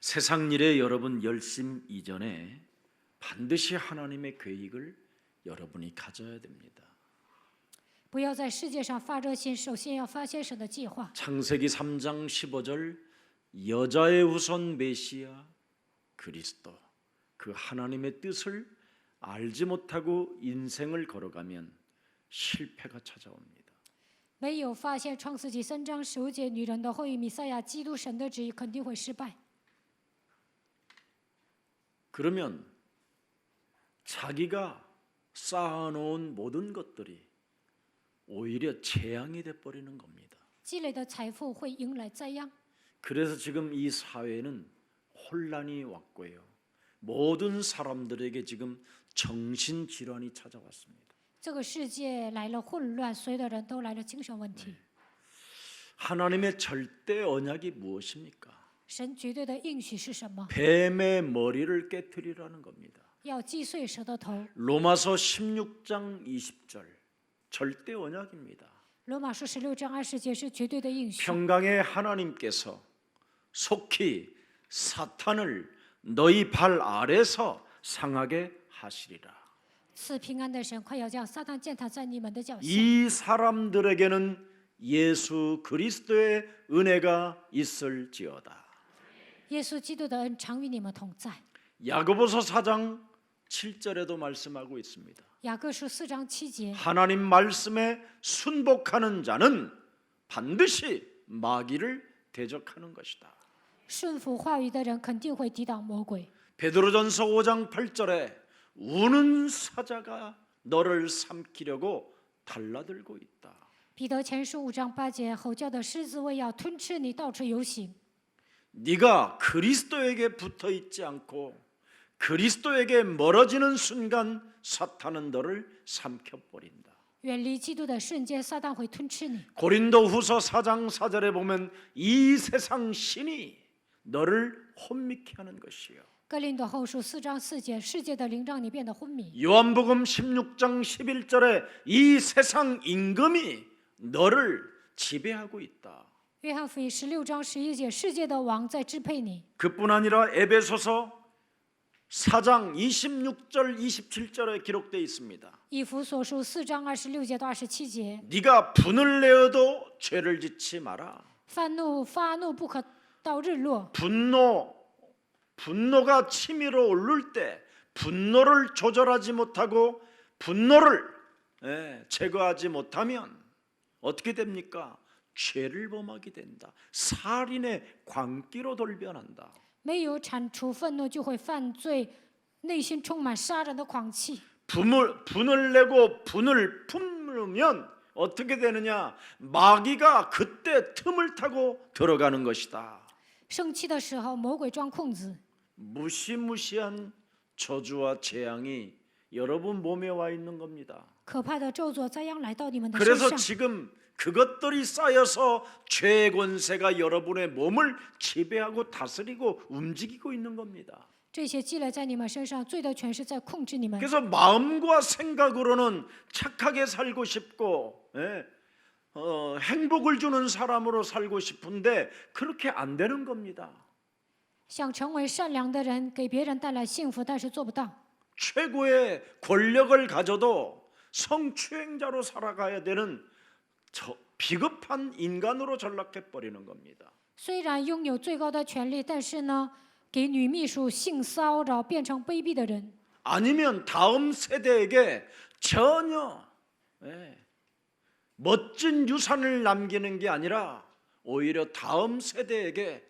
세상 일에 여러분 열심 이전에 반드시 하나님의 계획을 여러분이 가져야 됩니다. 不要在世界上发热心，首先要发现神的计划。 창세기 3장 15절 여자의 후손 메시아 그리스도 그 하나님의 뜻을 알지 못하고 인생을 걸어가면 실패가 찾아옵니다. 没有发现创世纪3章15节女人的后裔弥赛亚基督神的旨意，肯定会失败。 그러면 자기가 쌓아놓은 모든 것들이 오히려 재앙이 돼버리는 겁니다. 积累的财富会迎来灾殃。 그래서 지금 이 사회는 혼란이 왔고요. 모든 사람들에게 지금 정신질환이 찾아왔습니다. 这个世界来了混乱，所有的人都来了精神问题。 하나님의 절대 언약이 무엇입니까? 神绝对的应许是什么？ 뱀의 머리를 깨트리라는 겁니다. 要击碎蛇的头。 로마서 16장 20절 절대 언약입니다. 罗马书16章20节是绝对的应许。 평강의 하나님께서 속히 사탄을 너희 발 아래서 상하게 하시리라. 赐平安的神快要将撒旦践踏在你们的脚下。 이 사람들에게는 예수 그리스도의 은혜가 있을지어다. 耶稣基督的恩常与你们同在。 야고보서 4장 7절에도 말씀하고 있습니다. 雅各书4章7节， 하나님 말씀에 순복하는 자는 반드시 마귀를 대적하는 것이다. 顺服话语的人肯定会抵挡魔鬼。 베드로전서 5장 8절에 우는 사자가 너를 삼키려고 달라들고 있다. 彼得前书5章8节，吼叫的狮子为要吞吃你，到处游行。 네가 그리스도에게 붙어 있지 않고 그리스도에게 멀어지는 순간 사탄은 너를 삼켜버린다. 远离基督的瞬间，撒旦会吞吃你。 고린도후서 4장 4절에 보면 이 세상 신이 너를 혼미케 하는 것이요. 哥林多后书4章4节，世界的灵让你变得昏迷。 요한복음 16장 11절에 이 세상 임금이 너를 지배하고 있다. 约翰福音16章11节，世界的王在支配你。 그뿐 아니라 에베소서 4장 26절 27절에 기록되어 있습니다. 以弗所书4章26节到27节， 네가 분을 내어도 죄를 짓지 마라. 发怒不可到日落。 분노가 치밀어 오를 때 분노를 조절하지 못하고 분노를 제거하지 못하면 어떻게 됩니까? 죄를 범하게 된다. 살인의 광기로 돌변한다. 没有铲除愤怒，就会犯罪，内心充满杀人的狂气。 분을 내고 분을 품으면 어떻게 되느냐? 마귀가 그때 틈을 타고 들어가는 것이다. 生气的时候，魔鬼钻空子， 무시무시한 저주와 재앙이 여러분 몸에 와 있는 겁니다. 可怕的咒诅灾殃来到你们的身 그래서 上。 지금 그것들이 쌓여서 죄의 권세가 여러분의 몸을 지배하고 다스리고 움직이고 있는 겁니다. 这些积累在你们身上，罪的权势在控制你们。 그래서 마음과 생각으로는 착하게 살고 싶고 행복을 주는 사람으로 살고 싶은데 그렇게 안 되는 겁니다. 想成为善良的人，给别人带来幸福，但是做不到。 최고의 권력을 가져도 성추행자로 살아가야 되는 비겁한 인간으로 전락해 버리는 겁니다. 虽然拥有最高的权利，但是呢，给女秘书性骚扰，变成卑鄙的人。 아니면 다음 세대에게 전혀 멋진 유산을 남기는 게 아니라 오히려 다음 세대에게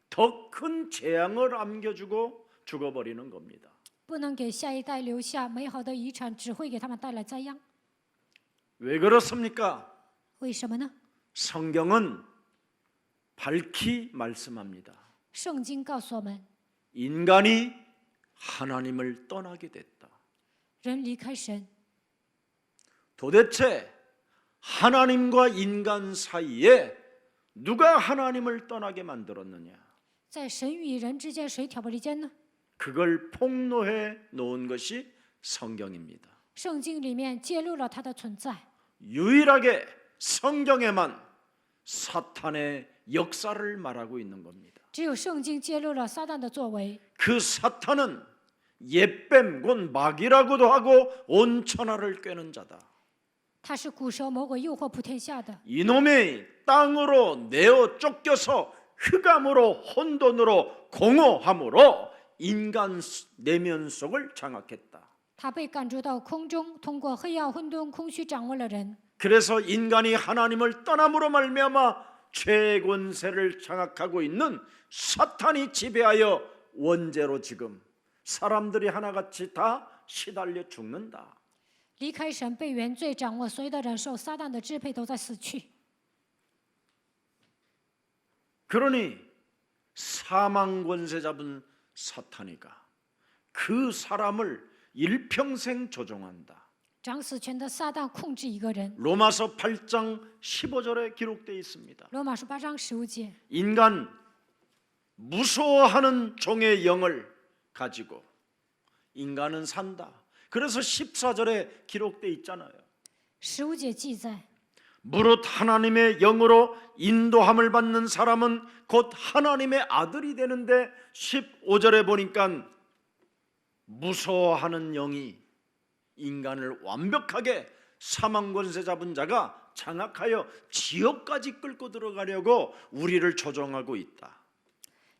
더 큰 재앙을 안겨주고 죽어버리는 겁니다. 不能给下一代留下美好的遗产，只会给他们带来灾殃。 왜 그렇습니까? 为什么呢？ 성경은 밝히 말씀합니다. 圣经告诉我们， 인간이 하나님을 떠나게 됐다. 人离开神， 도대체 하나님과 인간 사이에 누가 하나님을 떠나게 만들었느냐? 在神与人之间，谁挑拨离间呢？ 그걸 폭로해 놓은 것이 성경입니다. 圣经里面揭露了他的存在。 유일하게 성경에만 사탄의 역사를 말하고 있는 겁니다. 只有圣经揭露了撒旦的作为。 그 사탄은 옛뱀 곧 마귀라고도 하고 온 천하를 꿰는 자다. 他是古蛇魔鬼，诱惑普天下的。 이놈이 땅으로 내어 쫓겨서 흑암으로 혼돈으로 공허함으로 인간 내면 속을 장악했다. 他被赶逐到空中，通过黑暗、混沌、空虚掌握了人。 그래서 인간이 하나님을 떠남으로 말미암아 죄의 권세를 장악하고 있는 사탄이 지배하여 원죄로 지금 사람들이 하나같이 다 시달려 죽는다. 离开神，被原罪掌握，所有的人受撒旦的支配，都在死去。 그러니 사망 권세 잡은 사탄이가 그 사람을 일평생 조종한다. 掌死权的撒旦控制一个人。 로마서 8장 15절에 기록되어 있습니다. 罗马书8章15节， 인간 무서워하는 종의 영을 가지고 인간은 산다. 그래서 14절에 기록되어 있잖아요. 15节记载， 무릇 하나님의 영으로 인도함을 받는 사람은 곧 하나님의 아들이 되는데 15절에 보니까 무서워하는 영이 인간을 완벽하게 사망 권세 잡은 자가 장악하여 지옥까지 끌고 들어가려고 우리를 조종하고 있다.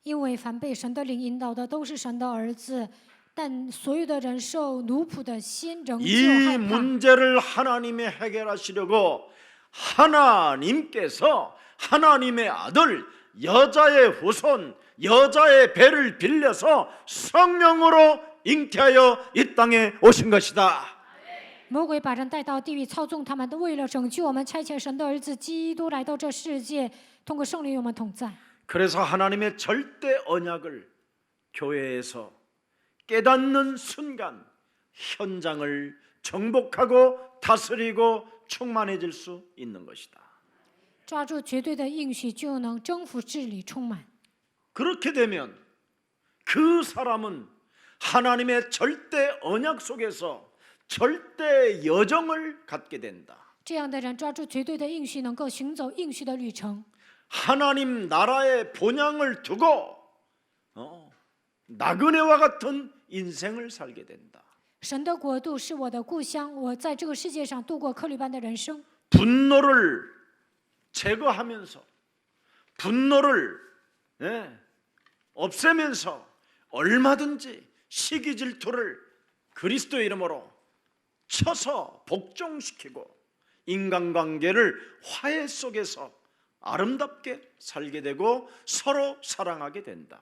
因为凡被神的灵引导的，都是神的儿子。但所有的人受奴仆的心，仍旧 이 害怕。 문제를 하나님이 해결하시려고 하나님께서 하나님의 아들 여자의 후손 여자의 배를 빌려서 성령으로 잉태하여 이 땅에 오신 것이다. 魔鬼把人带到地狱，操纵他们，都为了拯救我们，差遣神的儿子基督来到这世界，通过圣灵与我们同在。 그래서 하나님의 절대 언약을 교회에서 깨닫는 순간 현장을 정복하고 다스리고 충만해질 수 있는 것이다. 抓住绝对的应许，就能征服治理充满。 그렇게 되면 그 사람은 하나님의 절대 언약 속에서 절대 여정을 갖게 된다. 这样的人抓住绝对的应许，能够行走应许的旅程。 하나님 나라의 본향을 두고 나그네와 같은 인생을 살게 된다. 神的国度是我的故乡，我在这个世界上度过客旅般的人生。 분노를 제거하면서 분노를 없애면서 얼마든지 시기 질투를 그리스도의 이름으로 쳐서 복종시키고 인간관계를 화해 속에서 아름답게 살게 되고 서로 사랑하게 된다.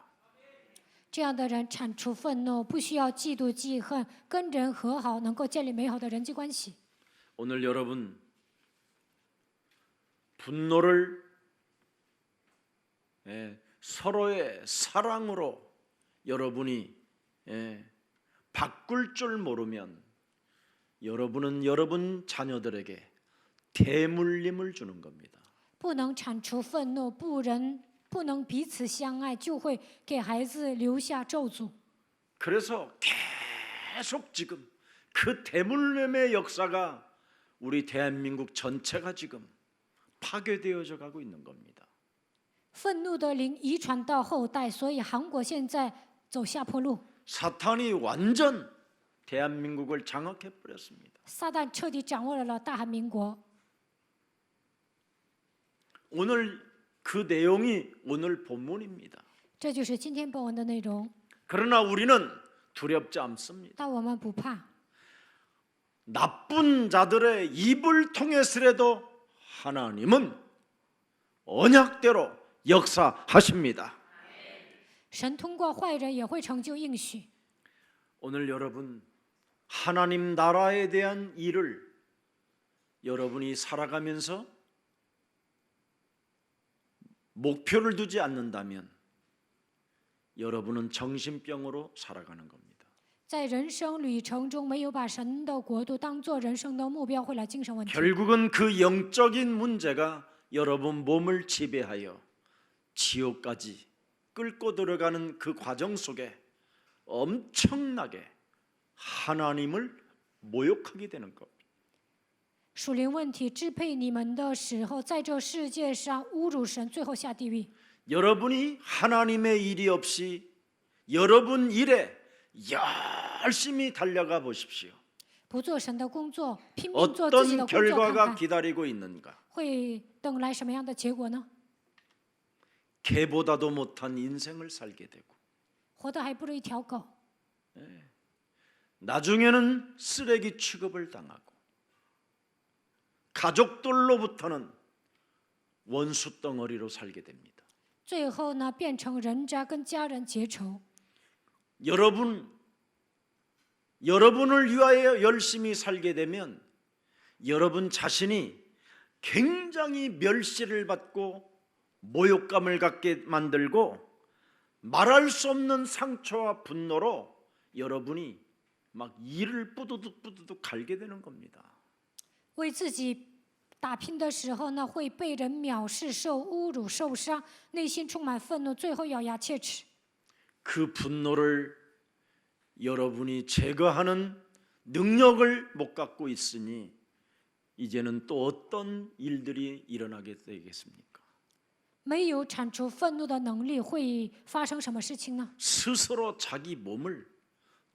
这样的人铲除愤怒，不需要嫉妒记恨，跟人和好，能够建立美好的人际关系。 오늘 여러분 분노를 서로의 사랑으로 여러분이 바꿀 줄 모르면 여러분은 여러분 자녀들에게 대물림을 주는 겁니다. 不能铲除愤怒，不能彼此相爱，就会给孩子留下咒诅。 그래서 계속 지금 그 대물림의 역사가 우리 대한민국 전체가 지금 파괴되어져 가고 있는 겁니다. 愤怒的灵遗传到后代，所以韩国现在走下坡路。 사탄이 완전 대한민국을 장악해 버렸습니다. 撒旦彻底掌握了大韩民国。 오늘 그 내용이 오늘 본문입니다. 这就是今天本文的内容。 그러나 우리는 두렵지 않습니다. 但我们不怕， 나쁜 자들의 입을 통해서라도 하나님은 언약대로 역사하십니다. 神通过坏人也会成就应许。 오늘 여러분 하나님 나라에 대한 일을 여러분이 살아가면서 목표를 두지 않는다면 여러분은 정신병으로 살아가는 겁니다. 在人生旅程中，没有把神的国度当作人生的目标，会来精神问题。 결국은 그 영적인 문제가 여러분 몸을 지배하여 지옥까지 끌고 들어가는 그 과정 속에 엄청나게 하나님을 모욕하게 되는 겁니다. 属灵问题支配你们的时候，在这世界上侮辱神，最后下地狱。 여러분이 하나님의 일이 없이 여러분 일에 열심히 달려가 보십시오. 不做神的工作，拼命做自己 어떤 的工作，看 결과가 看 기다리고 있는가? 会等来什么样的结果呢？ 개보다도 못한 인생을 살게 되고 活得还不如一条狗， 나중에는 쓰레기 취급을 당하고 가족들로부터는 원수 덩어리로 살게 됩니다. 最后呢，变成人渣，跟家人结仇。 여러분을 위하여 열심히 살게 되면 여러분 자신이 굉장히 멸시를 받고 모욕감을 갖게 만들고 말할 수 없는 상처와 분노로 여러분이 막 이를 뿌두둑 갈게 되는 겁니다. 为自己打拼的时候呢，会被人藐视、受侮辱、受伤，内心充满愤怒，最后咬牙切齿。 그 분노를 여러분이 제거하는 능력을 못 갖고 있으니 이제는 또 어떤 일들이 일어나게 되겠습니까? 没有铲除愤怒的能力，会发生什么事情呢？ 스스로 자기 몸을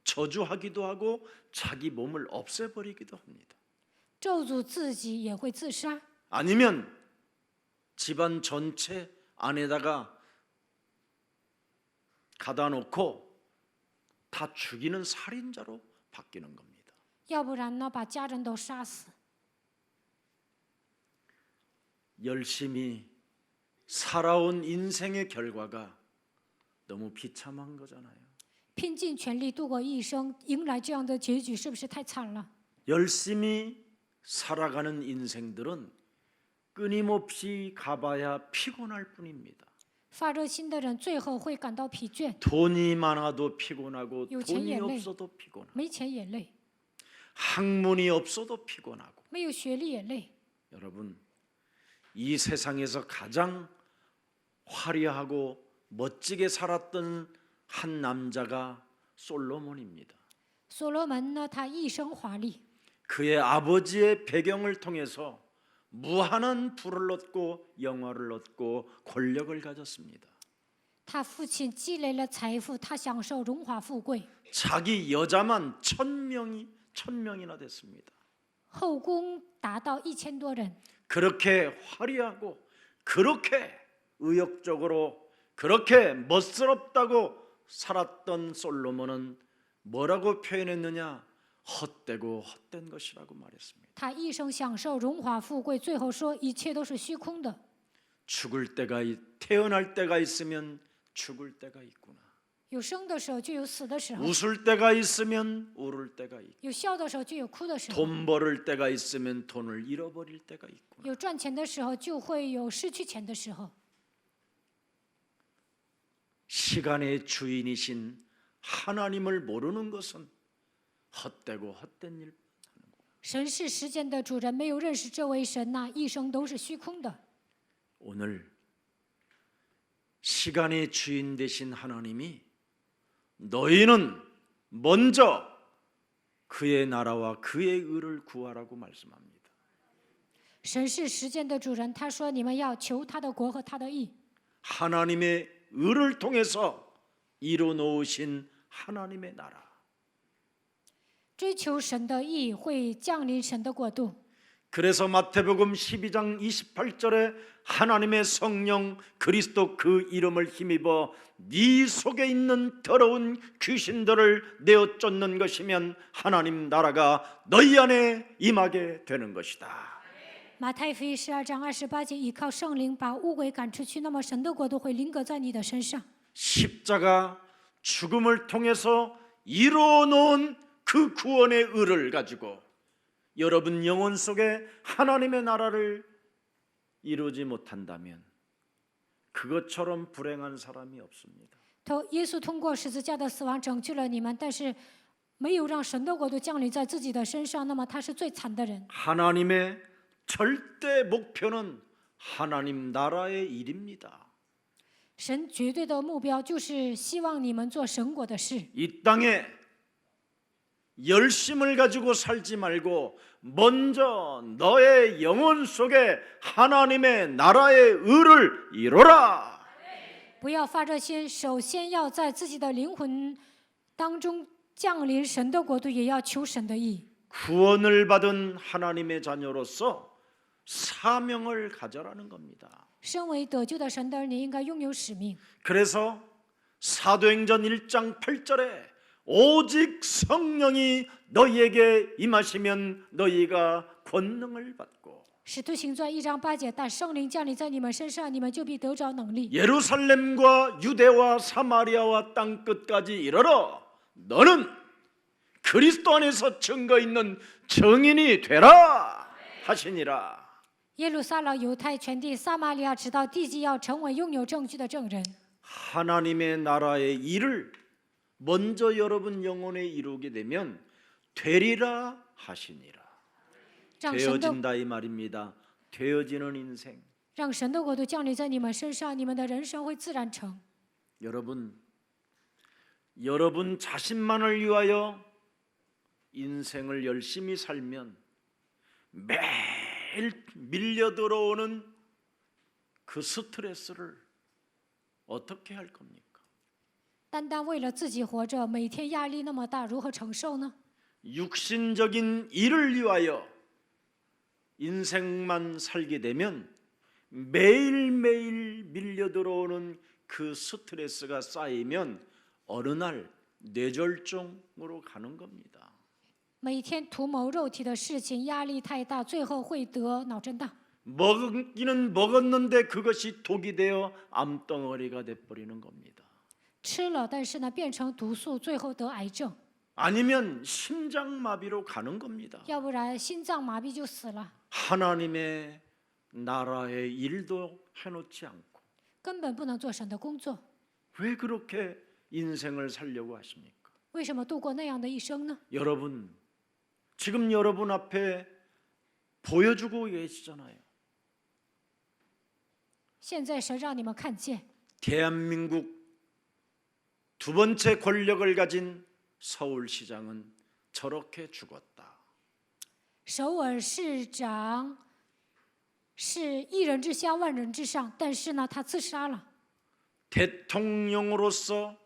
저주하기도 하고 자기 몸을 없애버리기도 합니다. 咒诅自己，也会自杀， 아니면 집안 전체 안에다가 가다 놓고 다 죽이는 살인자로 바뀌는 겁니다. 要不然呢，把家人都杀死。 열심히 살아온 인생의 결과가 너무 비참한 거잖아요. 拼尽全力度过一生，迎来这样的结局，是不是太惨了？ 열심히 살아가는 인생들은 끊임없이 가봐야 피곤할 뿐입니다. 发热心的人最后会感到疲倦， 돈이 많아도 피곤하고 돈이 요체예래. 없어도 피곤하고 没钱也累， 학문이 없어도 피곤하고 没有学历也累。 여러분 이 세상에서 가장 화려하고 멋지게 살았던 한 남자가 솔로몬입니다. 所罗门呢，他一生华丽， 그의 아버지의 배경을 통해서 무한한 부를 얻고 영화를 얻고 권력을 가졌습니다. 他父亲积累了财富，他享受荣华富贵， 자기 여자만 1000명이나 됐습니다. 后宫达到1000多人。 그렇게 화려하고 그렇게 의욕적으로 그렇게 멋스럽다고 살았던 솔로몬은 뭐라고 표현했느냐? 헛되고 헛된 것이라고 말했습니다. 他一生享受荣华富贵，最后说一切都是虚空的。 죽을 때가 태어날 때가 있으면 죽을 때가 있구나. 有生的时候就有死的时候， 웃을 때가 있으면 울을 때가 있고 有笑的时候就有哭的时候， 돈 벌을 때가 있으면 돈을 잃어버릴 때가 있구나. 有赚钱的时候就会有失去钱的时候。 시간의 주인이신 하나님을 모르는 것은 헛되고 헛된 일. 神是时间的主人，没有认识这位神呐，一生都是虚空的。 오늘 시간의 주인 되신 하나님이 너희는 먼저 그의 나라와 그의 의를 구하라고 말씀합니다. 神是时间的主人，他说你们要求他的国和他的义。 하나님의 의를 통해서 이루 놓으신 하나님의 나라. 追求神的义，会降临神的国度。 그래서 마태복음 12장 28절에 하나님의 성령 그리스도 그 이름을 힘입어 네 속에 있는 더러운 귀신들을 내어 쫓는 것이면 하나님 나라가 너희 안에 임하게 되는 것이다. 马太福音12章28节，依靠圣灵把污鬼赶出去，那么神的国度会临格在你的身上。 십자가 죽음을 통해서 이루어 놓은 그 구원의 의를 가지고 여러분 영혼 속에 하나님의 나라를 이루지 못한다면 그것처럼 불행한 사람이 없습니다. 耶稣通过十字架的死亡拯救了你们，但是没有让神的国度降临在自己的身上，那么他是最惨的人。 하나님의 절대 목표는 하나님 나라의 일입니다. 神绝对的目标就是希望你们做神国的事。 이 땅에 열심을 가지고 살지 말고 먼저 너의 영혼 속에 하나님의 나라의 의를 이루라. 不要发热心，首先要在自己的灵魂当中降临神的国度，也要求神的义。 구원을 받은 하나님의 자녀로서 사명을 가져라는 겁니다. 身为得救的神的儿女，应该拥有使命。 그래서 사도행전 1장 8절에 오직 성령이 너희에게 임하시면 너희가 권능을 받고 使徒行传1章8节，但圣灵降临在你们身上，你们就必得着能力。 예루살렘과 유대와 사마리아와 땅 끝까지 이르러 너는 그리스도 안에서 증거 있는 증인이 되라 하시니라. 耶路撒冷、犹太全地、撒玛利亚，直到地极，要成为拥有证据的证人。 하나님의 나라의 일을 먼저 여러분 영혼에 이루게 되면 되리라 하시니라. 让神的 되어진다 이 말입니다. 되어지는 인생. 让神的国度降临在你们身上，你们的人生会自然成。 여러분 자신만을 위하여 인생을 열심히 살면 매일 밀려 들어오는 그 스트레스를 어떻게 할 겁니까? 单单为了自己活着，每天压力那么大，如何承受呢？ 육신적인 일을 위하여 인생만 살게 되면 매일매일 밀려 들어오는 그 스트레스가 쌓이면 어느 날 뇌졸중으로 가는 겁니다. 每天图谋肉体的事情，压力太大，最后会得脑震荡。 먹기는 먹었는데 그것이 독이 되어 암덩어리가 돼버리는 겁니다. 吃了，但是呢，变成毒素，最后得癌症。 아니면 심장마비로 가는 겁니다. 要不然心脏麻痹就死了， 하나님의 나라의 일도 해놓지 않고 根本不能做神的工作。 왜 그렇게 인생을 살려고 하십니까? 为什么度过那样的一生呢？ 여러분, 지금 여러분 앞에 보여주고 계시잖아요. 现在神让你们看见， 대한민국 두 번째 권력을 가진 서울시장은 저렇게 죽었다. 首尔市长是一人之下，万人之上，但是呢，他自杀了。 대통령으로서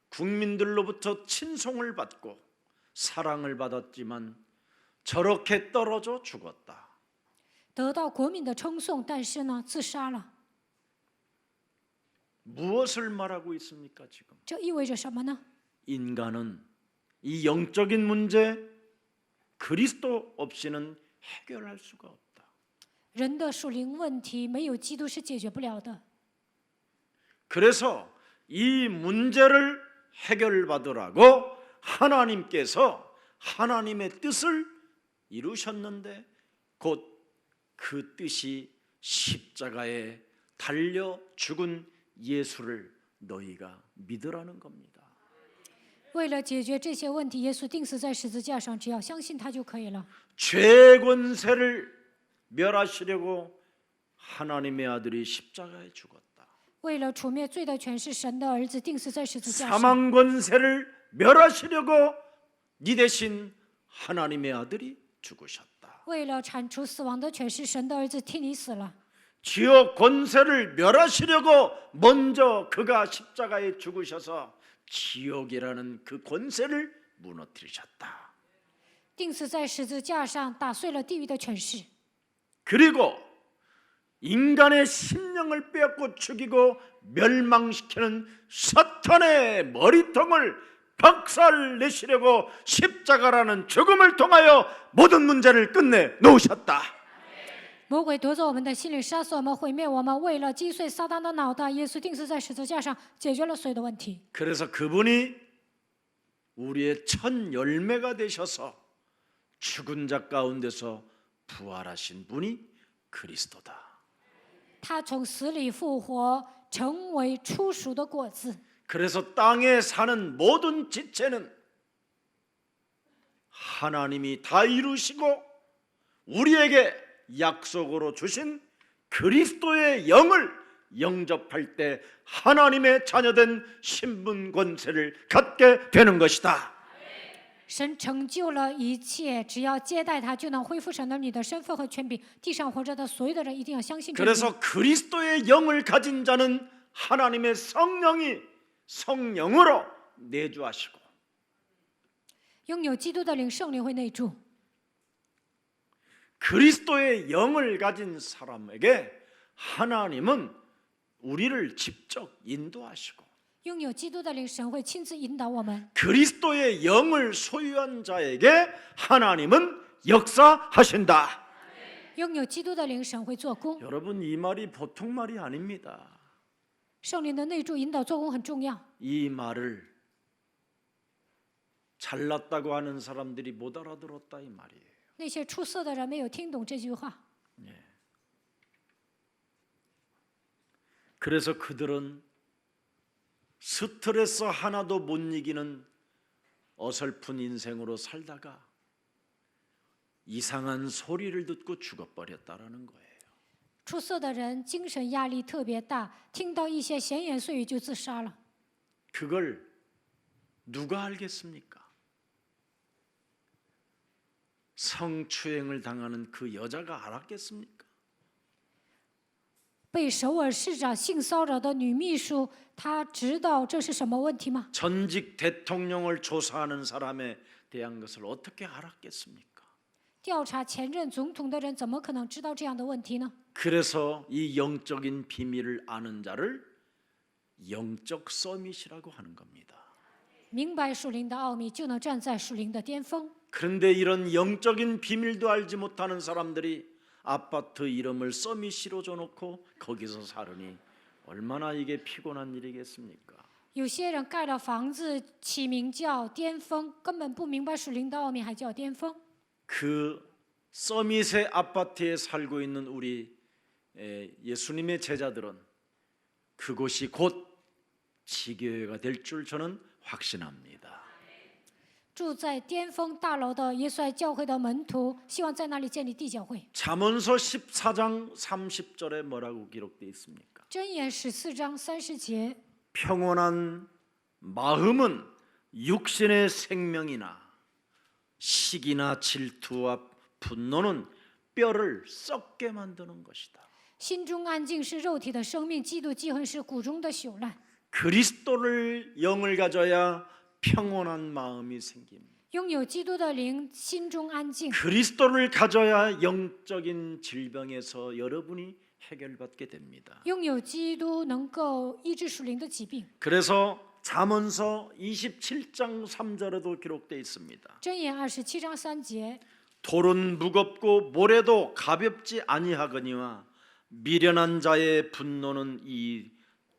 국민들로부터 친송을 받고 사랑을 받았지만 저렇게 떨어져 죽었다. 得到国民的称颂，但是呢，自杀了。 무엇을 말하고 있습니까 지금? 这意味着什么呢？ 인간은 이 영적인 문제 그리스도 없이는 해결할 수가 없다. 人的属灵问题没有基督是解决不了的。 그래서 이 문제를 해결받으라고 하나님께서 하나님의 뜻을 이루셨는데 곧 그 뜻이 십자가에 달려 죽은 예수를 너희가 믿으라는 겁니다. 为了解决这些问题，耶稣钉死在十字架上，只要相信他就可以了。 죄의 권세를 멸하시려고 하나님의 아들이 십자가에 죽었다. 为了除灭罪的权势，神的儿子钉死在十字架上。 사망 권세를 멸하시려고 네 대신 하나님의 아들이 죽으셨다. 为了铲除死亡的权势，神的儿子替你死了。 지옥 권세를 멸하시려고 먼저 그가 십자가에 죽으셔서 지옥이라는 그 권세를 무너뜨리셨다. 钉死在十字架上，打碎了地狱的权势。 그리고 인간의 심령을 빼앗고 죽이고 멸망시키는 사탄의 머리통을 박살내시려고 십자가라는 죽음을 통하여 모든 문제를 끝내 놓으셨다. 魔鬼夺走我们的心灵，杀死我们，毁灭我们。为了击碎撒旦的脑袋，耶稣钉死在十字架上，解决了所有的问题。 그래서 그분이 우리의 첫 열매가 되셔서 죽은 자 가운데서 부활하신 분이 그리스도다. 他从死里复活，成为初熟的果子。 그래서 땅에 사는 모든 지체는 하나님이 다 이루시고 우리에게 약속으로 주신 그리스도의 영을 영접할 때 하나님의 자녀된 신분 권세를 갖게 되는 것이다. 神成就了一切，只要接待他，就能恢复神儿女的身份和权柄。地上活着的所有的人一定要相信这一点。 그래서 그리스도의 영을 가진 자는 하나님의 성령이 성령으로 내주하시고 拥有基督的灵，圣灵会内住。 그리스도의 영을 가진 사람에게 하나님은 우리를 직접 인도하시고 拥有基督的灵，神会亲自引导我们。 그리스도의 영을 소유한 자에게 하나님은 역사하신다. 拥有基督的灵，神会做工。 여러분 이 말이 보통 말이 아닙니다. 圣灵的内住引导做工很重要。 이 말을 잘났다고 하는 사람들이 못 알아들었다 이 말이에요. 那些出色的人没有听懂这句话， 그래서 그들은 스트레스 하나도 못 이기는 어설픈 인생으로 살다가 이상한 소리를 듣고 죽어버렸다라는 거예요. 出色的人精神压力特别大，听到一些闲言碎语就自杀了。 그걸 누가 알겠습니까? 성추행을 당하는 그 여자가 알았겠습니까? 被首尔市长性骚扰的女秘书，她知道这是什么问题吗？ 전직 대통령을 조사하는 사람에 대한 것을 어떻게 알았겠습니까? 调查前任总统的人怎么可能知道这样的问题呢？ 그래서 이 영적인 비밀을 아는 자를 영적 서밋이라고 하는 겁니다. 明白属灵的奥秘，就能站在属灵的巅峰。 그런데 이런 영적인 비밀도 알지 못하는 사람들이 아파트 이름을 서밋시로 줘놓고 거기서 살으니 얼마나 이게 피곤한 일이겠습니까? 有些人盖了房子，起名叫巅峰，根本不明白属灵的奥秘，还叫巅峰。 그 서밋의 아파트에 살고 있는 우리 예수님의 제자들은 그곳이 곧 지교회가 될 줄 저는 확신합니다. 住在巅峰大楼的耶稣爱教会的门徒，希望在那里建立地教会。 잠언서 14장 30절에 뭐라고 기록되어 있습니까? 箴言14章30节， 평온한 마음은 육신의 생명이나 시기나 질투와 분노는 뼈를 썩게 만드는 것이다. 心中安静是肉体的生命，嫉妒记恨是骨中的朽烂。 그리스도를 영을 가져야 평온한 마음이 생깁니다. 拥有基督的灵，心中安静。 그리스도를 가져야 영적인 질병에서 여러분이 해결받게 됩니다. 拥有基督能够医治属灵的疾病。 그래서 잠언서 27장 3절에도 기록되어 있습니다. 箴言27章3节， 돌은 무겁고 모래도 가볍지 아니하거니와 미련한 자의 분노는 이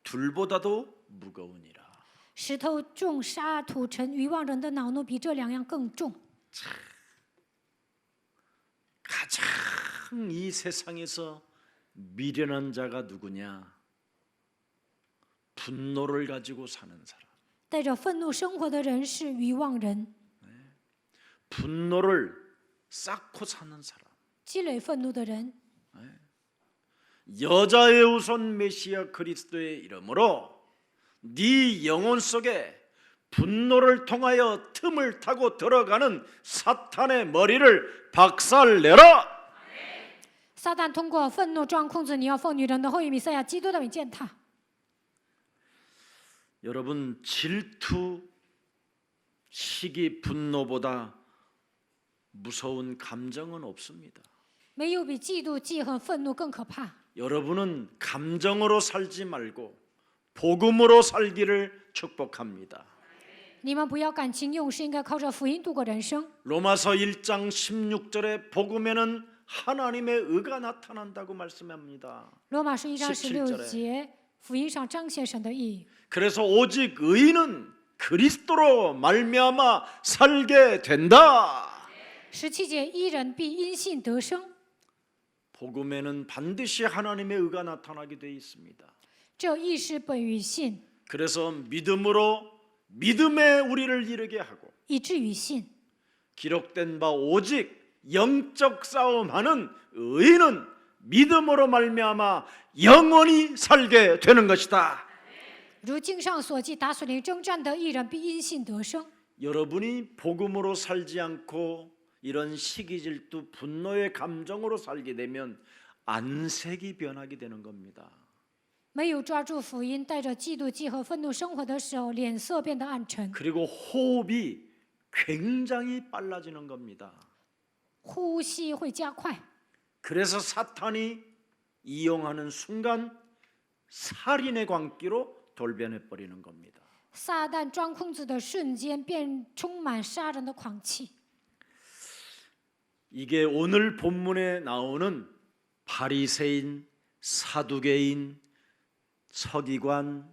둘보다도 무거우니라. 石头重，沙土沉，愚妄人的恼怒比这两样更重。 가장 이 세상에서 미련한 자가 누구냐? 분노를 가지고 사는 사람. 带着愤怒生活的人是愚妄人， 분노를 쌓고 사는 사람. 积累愤怒的人。 여자의 우선 메시아 그리스도의 이름으로 네 영혼 속에 분노를 통하여 틈을 타고 들어가는 사탄의 머리를 박살내라. 撒旦通过愤怒装控制你要奉女人的后裔弥赛亚基督的名践踏。 여러분 질투, 시기, 분노보다 무서운 감정은 없습니다. 没有比嫉妒、记恨、愤怒更可怕。 여러분은 감정으로 살지 말고 복음으로 살기를 축복합니다. 你们不要感情用事，应该靠着福音度过人生。 로마서 1장 16절에 복음에는 하나님의 의가 나타난다고 말씀합니다. 罗马书1章17 16节，福音上彰显神的义。 그래서 오직 의인은 그리스도로 말미암아 살게 된다. 17节，义人必因信得生。 복음에는 반드시 하나님의 의가 나타나게 되어 있습니다. 这义是本于信， 그래서 믿음으로 믿음에 우리를 이르게 하고 以至于信。 기록된 바 오직 영적 싸움하는 의인은 믿음으로 말미암아 영원히 살게 되는 것이다. 如经上所记，打属灵征战的义人必因信得生。 여러분이 복음으로 살지 않고 이런 시기 질투 분노의 감정으로 살게 되면 안색이 변하게 되는 겁니다. 没有抓住福音，带着嫉妒、忌和愤怒生活的时候，脸色变得暗沉， 그리고 호흡이 굉장히 빨라지는 겁니다. 呼吸会加快。 그래서 사탄이 이용하는 순간 살인의 광기로 돌변해 버리는 겁니다. 撒旦钻空子的瞬间，便充满杀人的狂气。 이게 오늘 본문에 나오는 바리새인, 사두개인, 서기관,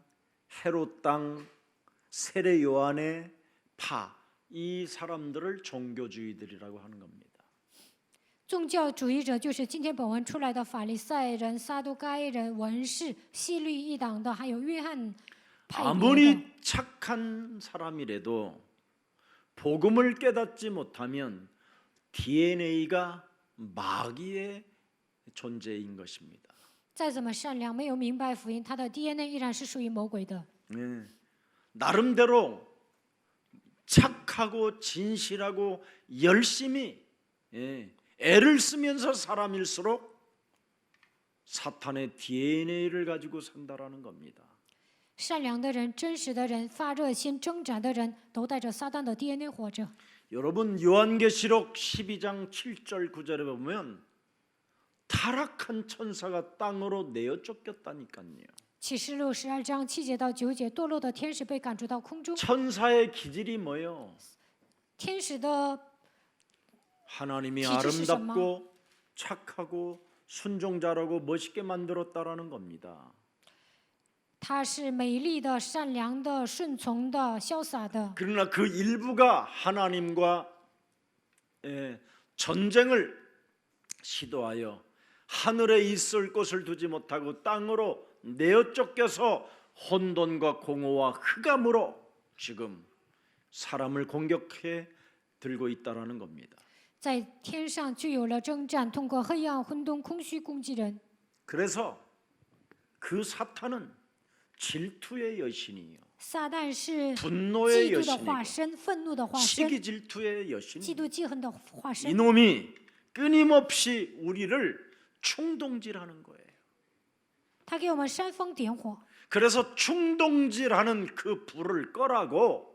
헤롯 땅, 세례 요한의 파, 이 사람들을 종교주의들이라고 하는 겁니다. 宗教主义者就是今天本文出来的法利赛人、撒都该人、文士、希律一党的，还有约翰派别的。 아무리 착한 사람이라도 복음을 깨닫지 못하면 DNA가 마귀의 존재인 것입니다. 再怎么善良，没有明白福音，他的 DNA 依然是属于魔鬼的。 네. 나름대로 착하고 진실하고 열심히 애를 쓰면서 사람일수록 사탄의 DNA를 가지고 산다라는 겁니다. 善良的人、真实的人、发热心、挣扎的人，都带着撒旦的 DNA 活着。 여러분 요한계시록 12장 7절 9절에 보면 타락한 천사가 땅으로 내어 쫓겼다니까요. 启示录12章7节到9节，堕落的天使被赶逐到空中。 천사의 기질이 뭐예요? 天使的 하나님이 기질이 아름답고 착하고 순종자라고 멋있게 만들었다라는 겁니다. 他是美丽的、善良的、顺从的、潇洒的。 그러나 그 일부가 하나님과 전쟁을 시도하여 하늘에 있을 곳을 두지 못하고 땅으로 내어 쫓겨서 혼돈과 공허와 흑암으로 지금 사람을 공격해 들고 있다라는 겁니다. 在天上就有了征战，通过黑暗、混沌、空虚攻击人。 그래서 그 사탄은 질투의 여신이요, 撒旦是 분노의 嫉妒的化 여신이고 身、愤怒的化身、 시기 질투의 嫉 여신이요. 妒记恨的化身。 이놈이 끊임없이 우리를 충동질하는 거예요. 他给我们煽风点火， 그래서 충동질하는 그 불을 꺼라고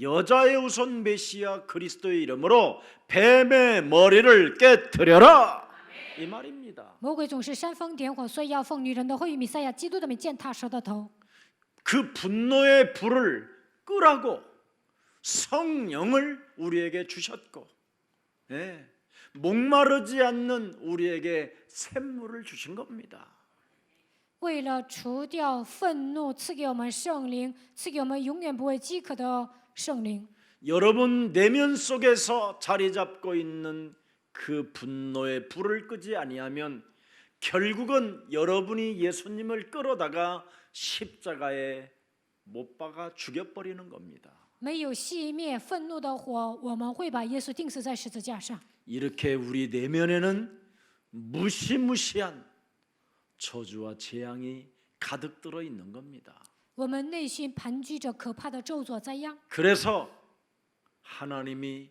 여자의 우선 메시아 그리스도의 이름으로 뱀의 머리를 깨뜨려라, 이 말입니다. 魔鬼总是煽风点火，所以要奉女人的会与弥赛亚基督的名践踏蛇的头。 그 분노의 불을 끄라고 성령을 우리에게 주셨고, 목마르지 않는 우리에게 샘물을 주신 겁니다. 为了除掉愤怒，赐给我们圣灵，赐给我们永远不会饥渴的圣灵。 여러분 내면 속에서 자리 잡고 있는 그 분노의 불을 끄지 아니하면 결국은 여러분이 예수님을 끌어다가 십자가에 못 박아 죽여버리는 겁니다. 没有熄灭愤怒的火，我们会把耶稣钉死在十字架上。 이렇게 우리 내면에는 무시무시한 저주와 재앙이 가득 들어 있는 겁니다. 我们内心盘踞着可怕的咒诅灾殃， 그래서 하나님이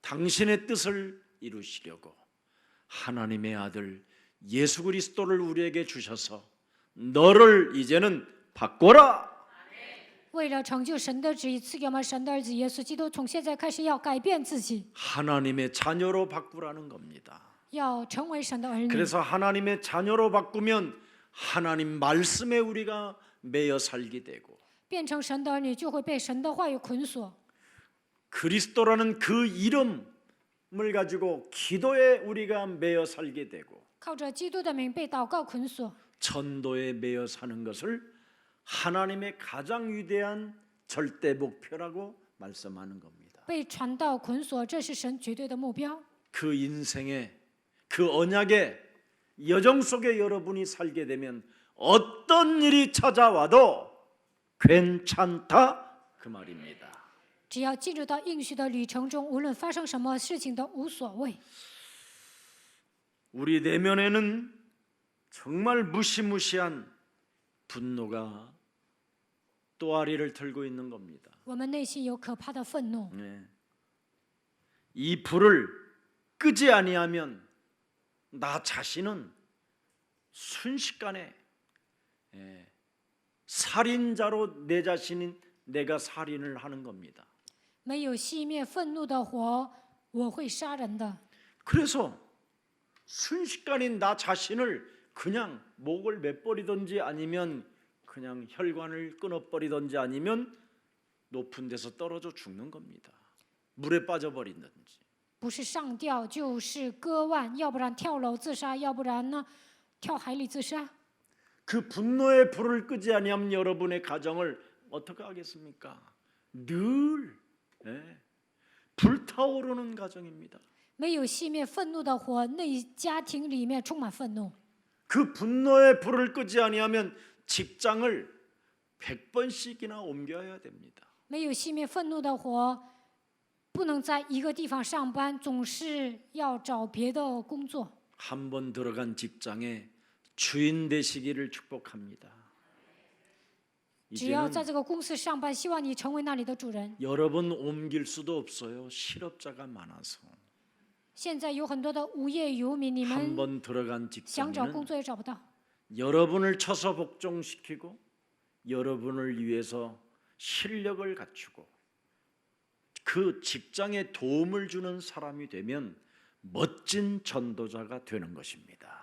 당신의 뜻을 이루시려고 하나님의 아들 예수 그리스도를 우리에게 주셔서 너를 이제는 바꿔라. 为了成就神的旨意，赐给我们神的儿子耶稣基督，从现在开始要改变自己， 하나님의 자녀로 바꾸라는 겁니다. 要成为神的儿女。 그래서 하나님의 자녀로 바꾸면 하나님 말씀에 우리가 매여 살게 되고 变成神的儿女，就会被神的话语捆锁。 그리스도라는 그 이름을 가지고 기도에 우리가 매여 살게 되고 靠着基督的名被祷告捆锁， 전도에 매여 사는 것을 하나님의 가장 위대한 절대 목표라고 말씀하는 겁니다. 被传道捆锁，这是神绝对的目标。 그 인생의 그 언약의 여정 속에 여러분이 살게 되면 어떤 일이 찾아와도 괜찮다, 그 말입니다. 只要进入到应许的旅程中，无论发生什么事情都无所谓。 우리 내면에는 정말 무시무시한 분노가 또아리를 들고 있는 겁니다. 我们内心有可怕的愤怒。 네. 이 불을 끄지 아니하면 나 자신은 순식간에 살인자로 내 자신인 내가 살인을 하는 겁니다. 没有熄灭愤怒的火，我会杀人的。 그래서 순식간에 나 자신을 그냥 목을 매버리든지 아니면 그냥 혈관을 끊어버리든지 아니면 높은 데서 떨어져 죽는 겁니다. 물에 빠져버리든지. 不是上吊就是割腕，要不然跳楼自杀，要不然呢跳海里自杀。 그 분노의 불을 끄지 아니하면 여러분의 가정을 어떻게 하겠습니까? 늘 불타오르는 가정입니다. 没有熄灭愤怒的火，那家庭里面充满愤怒。 그 분노의 불을 끄지 아니하면 직장을 100번씩이나 옮겨야 됩니다. 没有熄灭愤怒的火，不能在一个地方上班，总是要找别的工作。 한 번 들어간 직장에 주인 되시기를 축복합니다. 只要 이제는 在这个公司上班，希望你成为那里的主人。 여러 번 옮길 수도 없어요. 실업자가 많아서. 现在有很多的无业游民，你 한 们 번 들어간 想找工 직장은 作也找不到。 여러분을 쳐서 복종시키고 여러분을 위해서 실력을 갖추고 그 직장에 도움을 주는 사람이 되면 멋진 전도자가 되는 것입니다.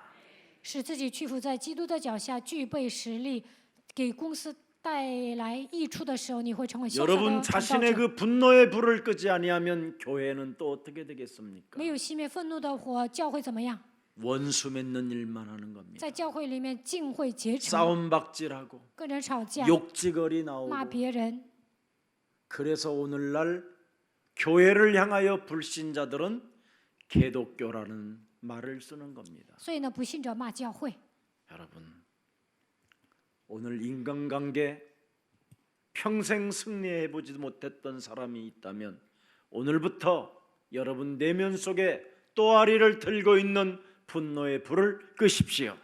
使自己屈服在基督的脚下，具备实力，给公司带来益处的时候，你会成为潇洒 여러분 的传道 자신의 者。 그 분노의 불을 끄지 아니하면 교회는 또 어떻게 되겠습니까? 没有熄灭愤怒的火，教会怎么样？ 원수 맺는 일만 하는 겁니다. 在教会里面尽会结成， 싸움박질하고 跟人吵架， 욕지거리 骂 나오고 别人。 그래서 오늘날 교회를 향하여 불신자들은 개독교라는 말을 쓰는 겁니다. 所以呢，不信者骂教会。 여러분, 오늘 인간관계 평생 승리해 보지도 못했던 사람이 있다면 오늘부터 여러분 내면 속에 또아리를 들고 있는 분노의 불을 끄십시오.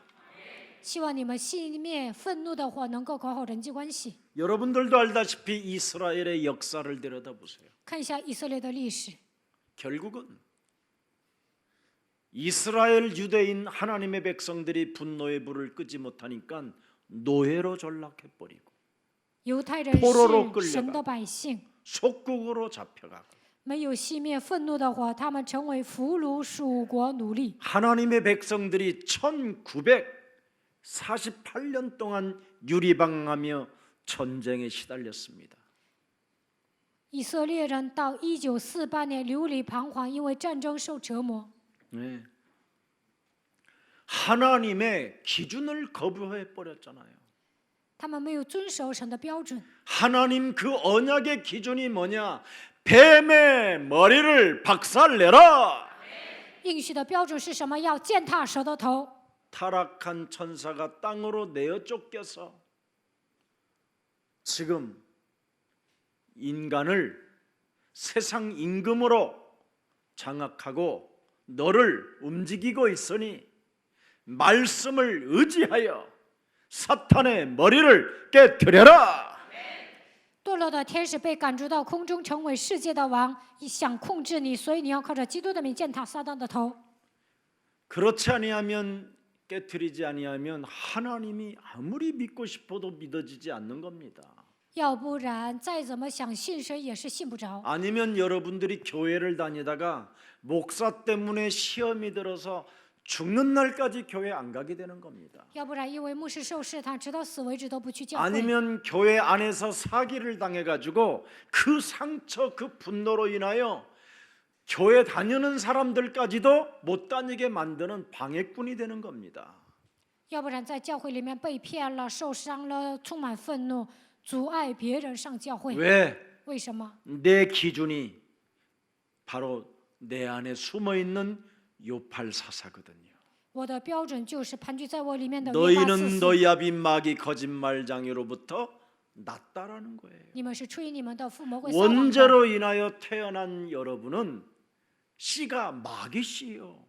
希望你们熄灭愤怒的火，能够搞好人际关系。 여러분들도 알다시피 이스라엘의 역사를 들여다보세요. 看一下以色列的历史， 결국은 이스라엘 유대인 하나님의 백성들이 분노의 불을 끄지 못하니까 노예로 전락해버리고 犹太人 포로로 是 끌려가 神的百姓， 속국으로 잡혀가고 没有熄灭愤怒的火，他们成为俘虏属国奴隶。 하나님의 백성들이 1948년 동안 유리방황하며 전쟁에 시달렸습니다. 以色列人到1948年流离彷徨，因为战争受折磨。 네. 하나님의 기준을 거부해 버렸잖아요. 他们没有遵守神的标准。 하나님 그 언약의 기준이 뭐냐? 뱀의 머리를 박살내라. 应许的标准是什么？要践踏蛇的头。 타락한 천사가 땅으로 내어 쫓겨서 지금 인간을 세상 임금으로 장악하고 너를 움직이고 있으니 말씀을 의지하여 사탄의 머리를 깨뜨려라. 堕落的天使被赶逐到空中，成为世界的王，想控制你，所以你要靠着基督的名践踏撒旦的头。 그렇지 아니하면 깨뜨리지 아니하면 하나님이 아무리 믿고 싶어도 믿어지지 않는 겁니다. 要不然再怎么想信神也是信不着。 아니면 여러분들이 교회를 다니다가 목사 때문에 시험이 들어서 죽는 날까지 교회 안 가게 되는 겁니다. 要不然因为牧师受试探，直到死为止都不去教会。 아니면 교회 안에서 사기를 당해가지고 그 상처 그 분노로 인하여 교회 다니는 사람들까지도 못 다니게 만드는 방해꾼이 되는 겁니다. 要不然在教会里面被骗了、受伤了，充满愤怒，阻碍别人上教会。 왜? 为什么？ 내 기준이 바로 내 안에 숨어있는 요팔사사거든요. 我的标准就是盘踞在我里面的约巴四 너희는 四。 너희 아비 마귀 거짓말장애로부터 낫다라는 거예요. 你们是出于你们的父魔鬼撒旦的。 원죄로 인하여 태어난 여러분은 씨가 마귀 씨요.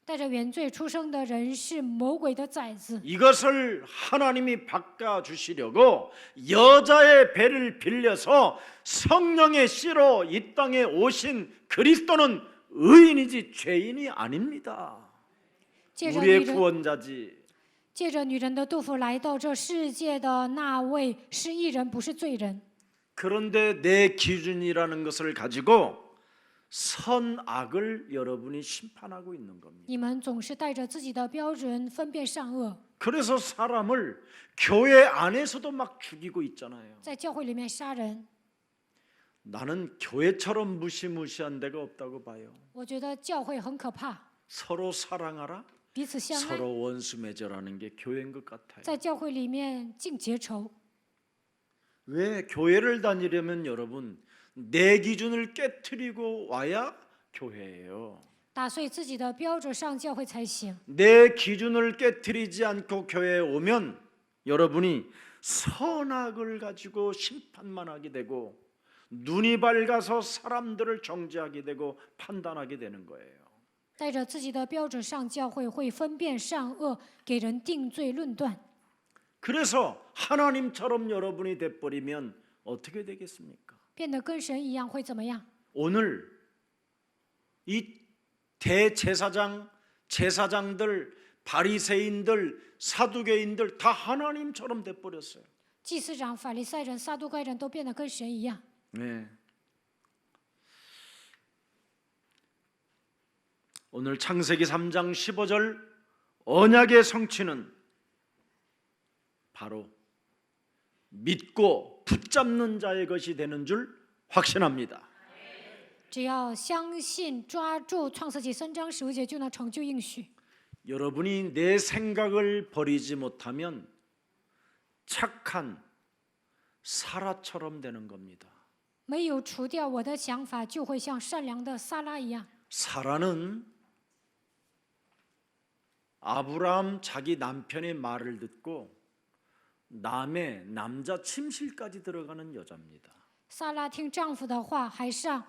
带着原罪出生的人是魔鬼的崽子。 이것을 하나님이 바꿔주시려고 여자의 배를 빌려서 성령의 씨로 이 땅에 오신 그리스도는 의인이지 죄인이 아닙니다. 借着 우리의 女人 구원자지. 借着女人的肚腹来到这世界的那位是义人，不是罪人。 그런데 내 기준이라는 것을 가지고 선악을 여러분이 심판하고 있는 겁니다. 你们总是带着自己的标准分辨善恶， 그래서 사람을 교회 안에서도 막 죽이고 있잖아요. 在教会里面杀人。 나는 교회처럼 무시무시한 데가 없다고 봐요. 我觉得教会很可怕， 서로 사랑하라, 彼此相爱， 서로 원수 맺으라는 게 교회인 것 같아요. 在教会里面尽结仇。 왜 교회를 다니려면 여러분 내 기준을 깨트리고 와야 교회예요. 打碎自己的标准上教会才行。 내 기준을 깨트리지 않고 교회에 오면 여러분이 선악을 가지고 심판만 하게 되고 눈이 밝아서 사람들을 정죄하게 되고 판단하게 되는 거예요. 带着自己的标准上教会，会分辨善恶，给人定罪论断。 그래서 하나님처럼 여러분이 돼버리면 어떻게 되겠습니까? 变得跟神一样会怎么样？ 오늘 이 대제사장, 제사장들, 바리새인들, 사두개인들 다 하나님처럼 돼버렸어요. 祭司长、法利赛人、撒都该人都变得跟神一样。 네. 오늘 창세기 3장 15절 언약의 성취는 바로 믿고 붙잡는 자의 것이 되는 줄 확신합니다. 只要相信、抓住创世纪3章15节，就能成就应许。 여러분이 내 생각을 버리지 못하면 착한 사라처럼 되는 겁니다. 没有除掉我的想法，就会像善良的撒拉一样。 사라는 아브라함 자기 남편의 말을 듣고 남의 남자 침실까지 들어가는 여자입니다. 撒拉听丈夫的话，还上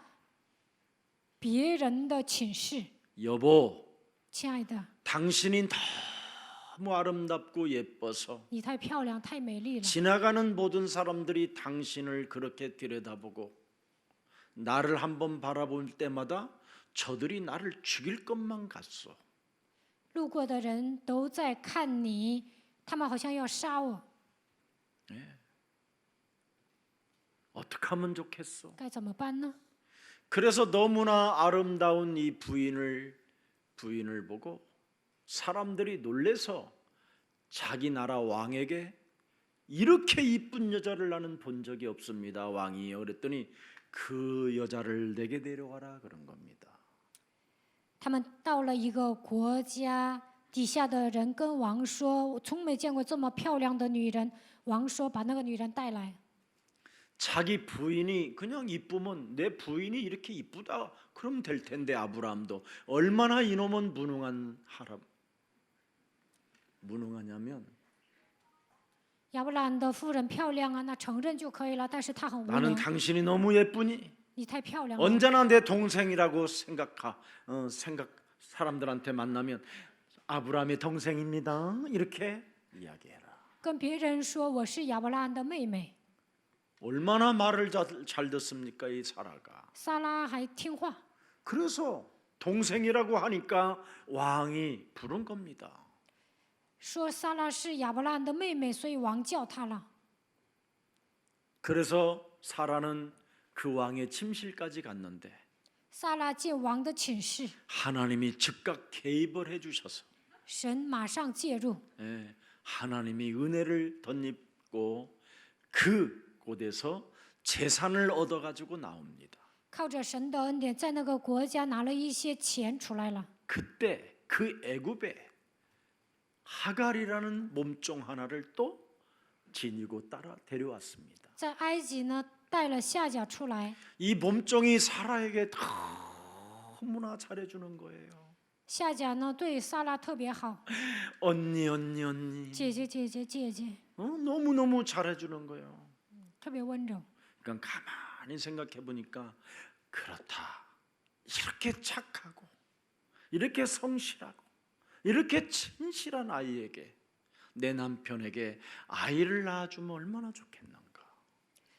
别人的寝室。 여보, 亲爱的， 당신이 너무 아름답고 예뻐서 你太漂亮，太美丽了。 지나가는 모든 사람들이 당신을 그렇게 들여다보고 나를 한번 바라볼 때마다 저들이 나를 죽일 것만 같소. 路过的人都在看你，他们好像要殺我， 어떻게 하면 좋겠소? 该怎么办呢？ 그래서 너무나 아름다운 이 부인을 보고 사람들이 놀래서 자기 나라 왕에게 이렇게 이쁜 여자를 나는 본 적이 없습니다. 왕이요. 그랬더니 그 여자를 내게 데려와라 그런 겁니다. 他们到了一个国家，底下的人跟王说：“我从没见过这么漂亮的女人。”王说：“把那个女人带来。” 자기 부인이 그냥 이쁘면 내 부인이 이렇게 이쁘다 그러면 될 텐데 아브라함도 얼마나 이놈은 무능하냐면 亚伯拉罕的夫人漂亮啊，那承认就可以了。但是她很无 나는 能， 당신이 너무 예쁘니 你太漂亮了。 언제나 내 동생이라고 사람들한테 만나면 아브라함의 동생입니다 이렇게 이야기해라. 跟别人说我是亚伯拉罕的妹妹。 얼마나 말을 잘 듣습니까 이 사라가. 撒拉还听话， 그래서 동생이라고 하니까 왕이 부른 겁니다. 说撒拉是亚伯拉罕的妹妹，所以王叫她了。 그래서 사라는 그 왕의 침실까지 갔는데 撒拉进王的寝室， 하나님이 즉각 개입을 해주셔서 神马上介入， 하나님이 은혜를 덧입고 그 곳에서 재산을 얻어가지고 나옵니다. 靠着神的恩典，在那个国家拿了一些钱出来了。 그때 그 애굽에 하갈이라는 몸종 하나를 또 지니고 따라 데려왔습니다. 在埃及呢，带了夏甲出来， 이 몸종이 사라에게 너무나 잘해주는 거예요. 夏甲呢对撒拉特别好， 언니 姐姐姐姐姐姐， 너무너무 잘해주는 거예요. 特别温柔。 그러니까 가만히 생각해 보니까 그렇다. 이렇게 착하고 이렇게 성실하고 이렇게 진실한 아이에게, 내 남편에게 아이를 낳아주면 얼마나 좋겠는가.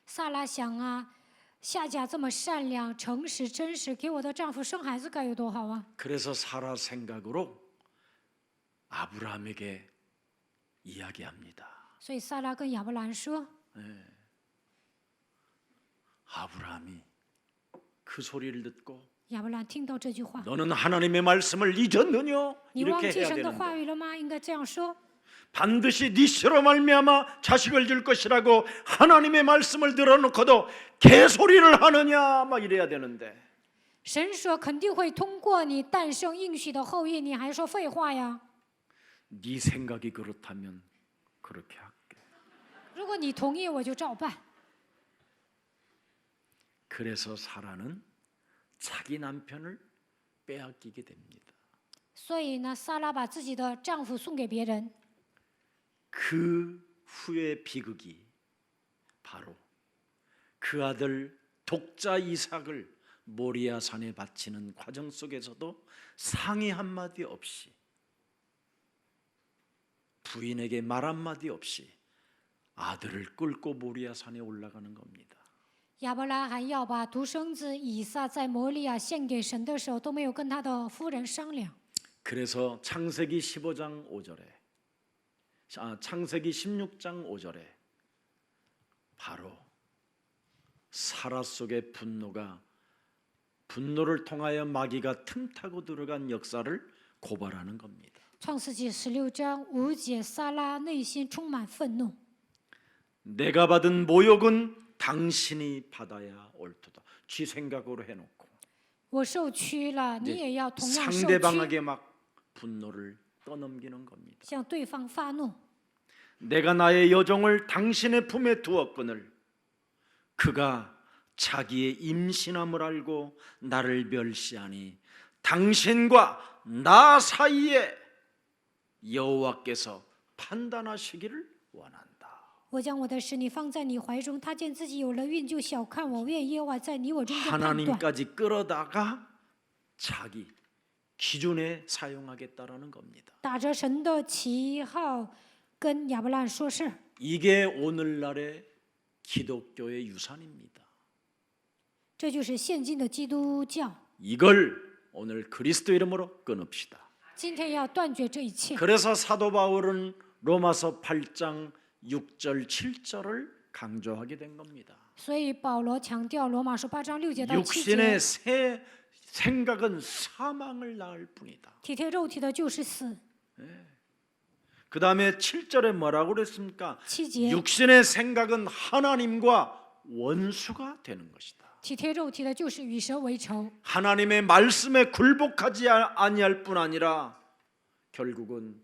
萨拉想啊，夏甲这么善良、诚实、真实，给我的丈夫生孩子该有多好啊！ 그래서 사라 생각으로 아브라함에게 이야기합니다. 所以萨拉跟亚伯兰说， 아브라함이 그 소리를 듣고 亚伯兰听到这句话， 너는 하나님의 말씀을 잊었느냐? 你忘 이렇게 记 해야 神的话 되는데 语了吗？应该这样说。 반드시 네 씨로 말미암아 자식을 줄 것이라고 하나님의 말씀을 들어놓고도 개소리를 하느냐 막 이래야 되는데 神说肯定会通过你诞生应许的后裔，你还说废话呀？ 네 생각이 그렇다면 그렇게 할게. 如果你同意，我就照办。 그래서 사라는 자기 남편을 빼앗기게 됩니다. 所以呢，萨拉把自己的丈夫送给别人。 그 후의 비극이 바로 그 아들 독자 이삭을 모리아 산에 바치는 과정 속에서도 상의 한마디 없이, 부인에게 말 한마디 없이 아들을 끌고 모리아 산에 올라가는 겁니다. 亚伯拉罕要把独生子以撒在摩利亚献给神的时候，都没有跟他的夫人商量。 그래서 창세기 15장 5절에 창세기 16장 5절에 바로 사라 속의 분노를 통하여 마귀가 틈타고 들어간 역사를 고발하는 겁니다. 创世纪16章5节，撒拉内心充满愤怒。 내가 받은 모욕은 당신이 받아야 옳도다. 지 생각으로 해놓고 我受屈了，你也要同样受屈， 상대방에게 막 분노를 떠넘기는 겁니다. 向对方发怒。 내가 나의 여종을 당신의 품에 두었거늘 그가 자기의 임신함을 알고 나를 멸시하니 당신과 나 사이에 여호와께서 판단하시기를 원한다. 我将我的使女放在你怀中，他见自己有了孕，就小看我。愿耶和华在你我中间判断。 하나님까지 끌어다가 자기 기준에 사용하겠다라는 겁니다. 打着神的旗号，跟亚伯兰说事。 이게 오늘날의 기독교의 유산입니다. 这就是现今的基督教。 이걸 오늘 그리스도 이름으로 끊읍시다. 今天要断绝这一切。 그래서 사도 바울은 로마서 8장 6절 7절을 강조하게 된 겁니다. 所以保罗强调罗马书8章6节到7 육신의 节， 새 생각은 사망을 낳을 뿐이다. 体贴肉体的就是死。 그 다음에 7절에 뭐라고 그랬습니까? 7节， 육신의 생각은 하나님과 원수가 되는 것이다. 体贴肉体的就是与神为仇。 하나님의 말씀에 굴복하지 아니할 뿐 아니라 결국은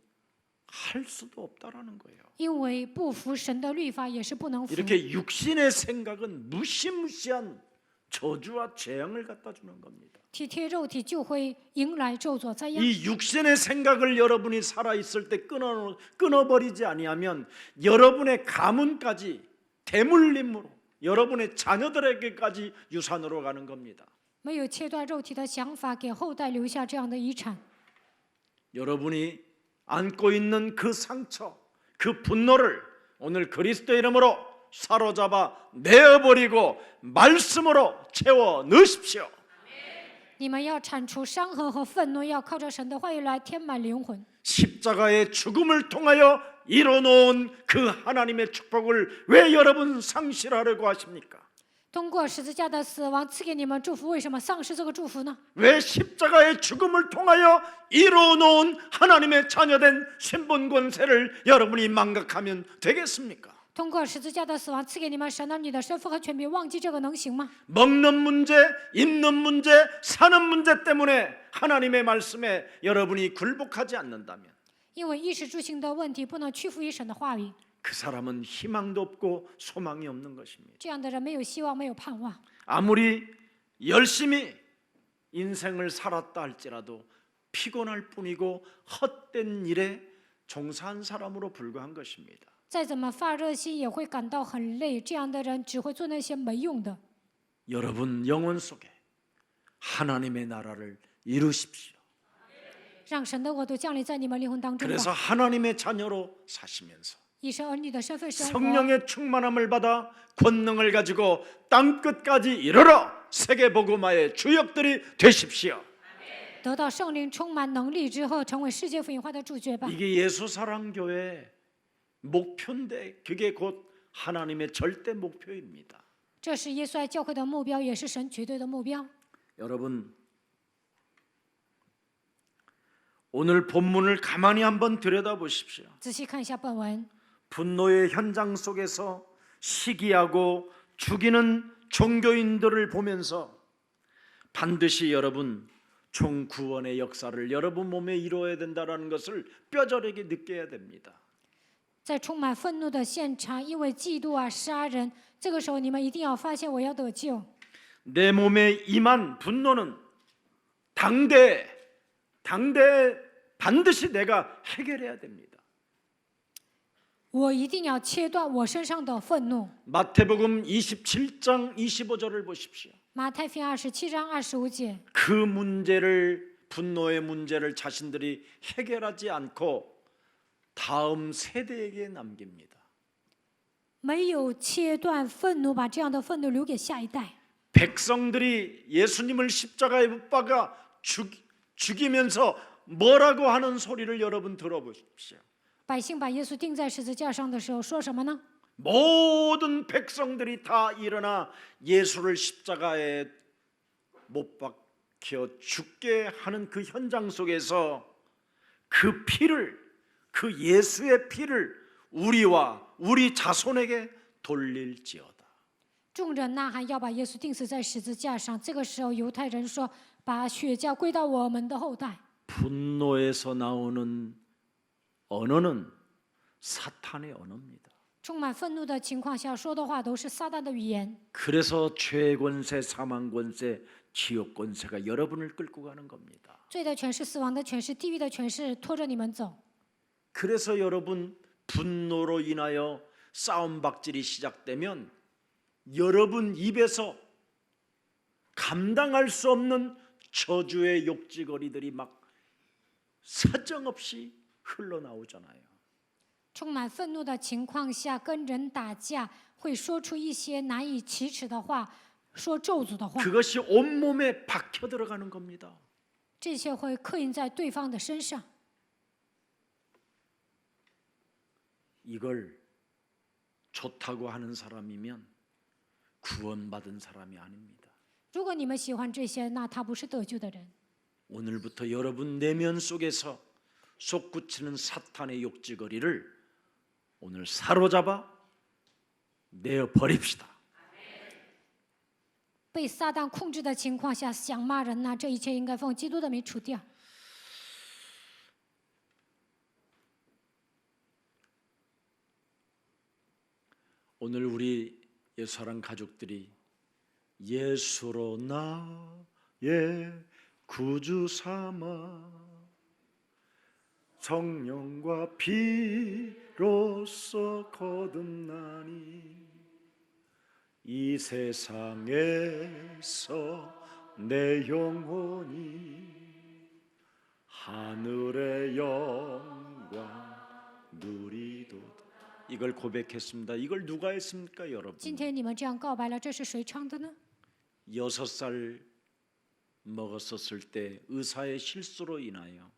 할 수도 없다라는 거예요. 因为不服神的律法也是不能服。 이렇게 육신의 생각은 무시무시한 저주와 재앙을 갖다 주는 겁니다. 体贴肉体就会迎来咒诅灾殃。 이 육신의 생각을 여러분이 살아 있을 때 끊어버리지 아니하면 여러분의 가문까지 대물림으로 여러분의 자녀들에게까지 유산으로 가는 겁니다. 没有切断肉体的想法，给后代留下这样的遗产。 여러분이 안고 있는 그 상처, 그 분노를 오늘 그리스도 이름으로 사로잡아 내어버리고 말씀으로 채워 넣으십시오. 你们要铲除伤痕和愤怒，要靠着神的话语来填满灵魂。 십자가의 죽음을 통하여 이뤄놓은 그 하나님의 축복을 왜 여러분 상실하려고 하십니까? 通过十字架的死亡赐给你们祝福，为什么丧失这个祝福呢？ 왜 십자가의 죽음을 통하여 이뤄놓은 하나님의 자녀된 신분 권세를 여러분이 망각하면 되겠습니까? 通过十字架的死亡赐给你们神儿女的身份和权柄，忘记这个能行吗？ 먹는 문제, 입는 문제, 사는 문제 때문에 하나님의 말씀에 여러분이 굴복하지 않는다면 因为衣食住行的问题不能屈服于神的话语， 그 사람은 희망도 없고 소망이 없는 것입니다. 这样的人没有希望，没有盼望。 아무리 열심히 인생을 살았다 할지라도 피곤할 뿐이고 헛된 일에 종사한 사람으로 불과한 것입니다. 再怎么发热心，也会感到很累。这样的人只会做那些没用的。 여러분 영혼 속에 하나님의 나라를 이루십시오. 让神的国度降临在你们灵魂当中 그래서 吧。 하나님의 자녀로 사시면서 以神儿女的身份生活， 성령의 충만함을 받아 권능을 가지고 땅 끝까지 이르러 세계 복음화의 주역들이 되십시오. 得到圣灵充满能力之后，成为世界福音化的主角吧。 이게 예수사랑교회 목표인데 그게 곧 하나님의 절대 목표입니다. 这是耶稣爱教会的目标，也是神绝对的目标。 여러분 오늘 본문을 가만히 한번 들여다보십시오. 仔细看一下本文， 분노의 현장 속에서 시기하고 죽이는 종교인들을 보면서 반드시 여러분 총구원의 역사를 여러분 몸에 이루어야 된다는 것을 뼈저리게 느껴야 됩니다. 在充满愤怒的现场，因为嫉妒啊、杀人，这个时候你们一定要发现，我要得救。 내 몸에 임한 분노는 당대 반드시 내가 해결해야 됩니다. 我一定要切断我身上的愤怒。 마태복음 27장 25절을 보십시오. 马太福音27章25节， 그 문제를 분노의 문제를 자신들이 해결하지 않고 다음 세대에게 남깁니다. 没有切断愤怒，把这样的愤怒留给下一代。 백성들이 예수님을 십자가에 못 박아 죽이면서 뭐라고 하는 소리를 여러분 들어보십시오. 百姓把耶稣钉在十字架上的时候，说什么呢？ 모든 백성들이 다 일어나 예수를 십자가에 못 박혀 죽게 하는 그 현장 속에서 그 피를, 그 예수의 피를 우리와 우리 자손에게 돌릴지어다. 众人呐喊要把耶稣钉死在十字架上。这个时候，犹太人说：“把血价归到我们的后代。” 분노에서 나오는 언어는 사탄의 언어입니다. 充满愤怒的情况下说的话都是撒旦的语言。 그래서 죄의 권세, 사망 권세, 지옥 권세가 여러분을 끌고 가는 겁니다. 罪的权势、死亡的权势、地狱的权势拖着你们走。 그래서 여러분 분노로 인하여 싸움박질이 시작되면 여러분 입에서 감당할 수 없는 저주의 욕지거리들이 막 사정없이 흘러나오잖아요. 充满愤怒的情况下，跟人打架会说出一些难以启齿的话，说咒诅的话， 그것이 온몸에 박혀 들어가는 겁니다. 这些会刻印在对方的身上。 이걸 좋다고 하는 사람이면 구원받은 사람이 아닙니다. 如果你们喜欢这些，那他不是得救的人。 오늘부터 여러분 내면 속에서 솟구치는 사탄의 욕지거리를 오늘 사로잡아 내어 버립시다. 被撒旦控制的情况下，想骂人呐、这一切应该奉基督的名除掉。 오늘 우리 예수사랑 가족들이 예수로 나의 구주 삼아 성령과 피로써 거듭나니 이 세상에서 내 영혼이 하늘의 영광 누리도다. 이걸 고백했습니다. 이걸 누가 했습니까, 여러분? 今天你们这样告白了，这是谁唱的呢？ 6살 먹었었을 때 의사의 실수로 인하여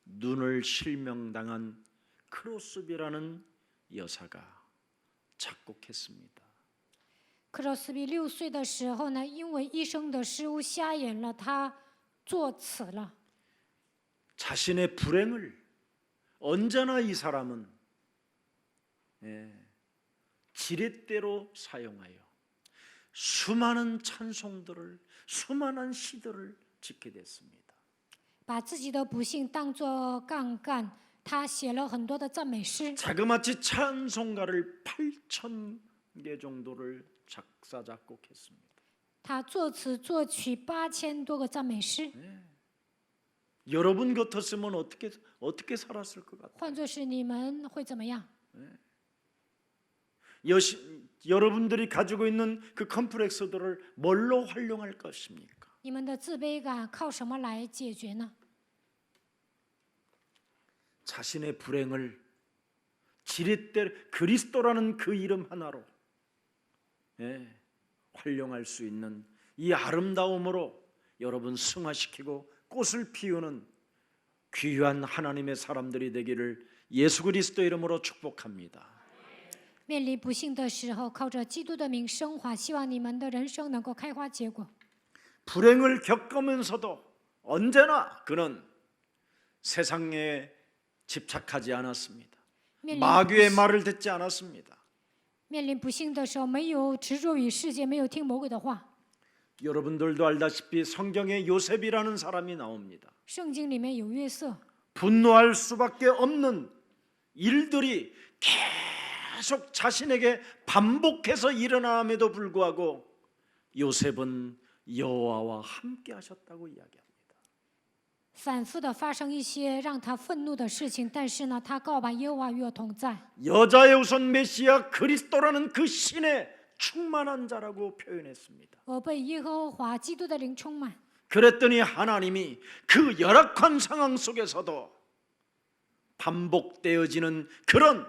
눈을 실명당한 크로스비라는 여사가 작곡했습니다. 克罗斯比6岁的时候呢，因为医生的失误瞎眼了，他作词了。 자신의 불행을 언제나 이 사람은 지렛대로 사용하여 수많은 찬송들을 수많은 시들을 짓게 됐습니다. 把自己的不幸当作杠杆，他写了很多的赞美诗。 자그마치 찬송가를 8,000개 정도를 작사 작곡했습니다. 他作词作曲8000多个赞美诗。 여러분 같았으면 어떻게 살았을 것 같아요? 换作是你们会怎么样？ 여러분들이 가지고 있는 그 컴플렉스들을 뭘로 활용할 것입니까? 你们的自卑感靠什么来解决呢？ 자신의 불행을 지렛대 그리스도라는 그 이름 하나로 활용할 수 있는 이 아름다움으로 여러분 승화시키고 꽃을 피우는 귀한 하나님의 사람들이 되기를 예수 그리스도 이름으로 축복합니다. 面临不幸的时候，靠着基督的名升华，希望你们的人生能够开花结果。 불행을 겪으면서도 언제나 그는 세상에 집착하지 않았습니다. 面临 마귀의 말을 듣지 않았습니다. 面临不幸的时候，没有执着于世界，没有听魔鬼的话。 여러분들도 알다시피 성경에 요셉이라는 사람이 나옵니다. 圣经里面有约瑟， 분노할 수밖에 없는 일들이 계속 자신에게 반복해서 일어남에도 불구하고 요셉은 여호와와 함께 하셨다고 이야기합니다. 反复的发生一些让他愤怒的事情，但是呢，他告白耶和华与我同在。 여자의 우선 메시아 그리스도라는 그 신에 충만한 자라고 표현했습니다. 我被耶和华基督的灵充满。 그랬더니 하나님이 그 열악한 상황 속에서도 반복되어지는 그런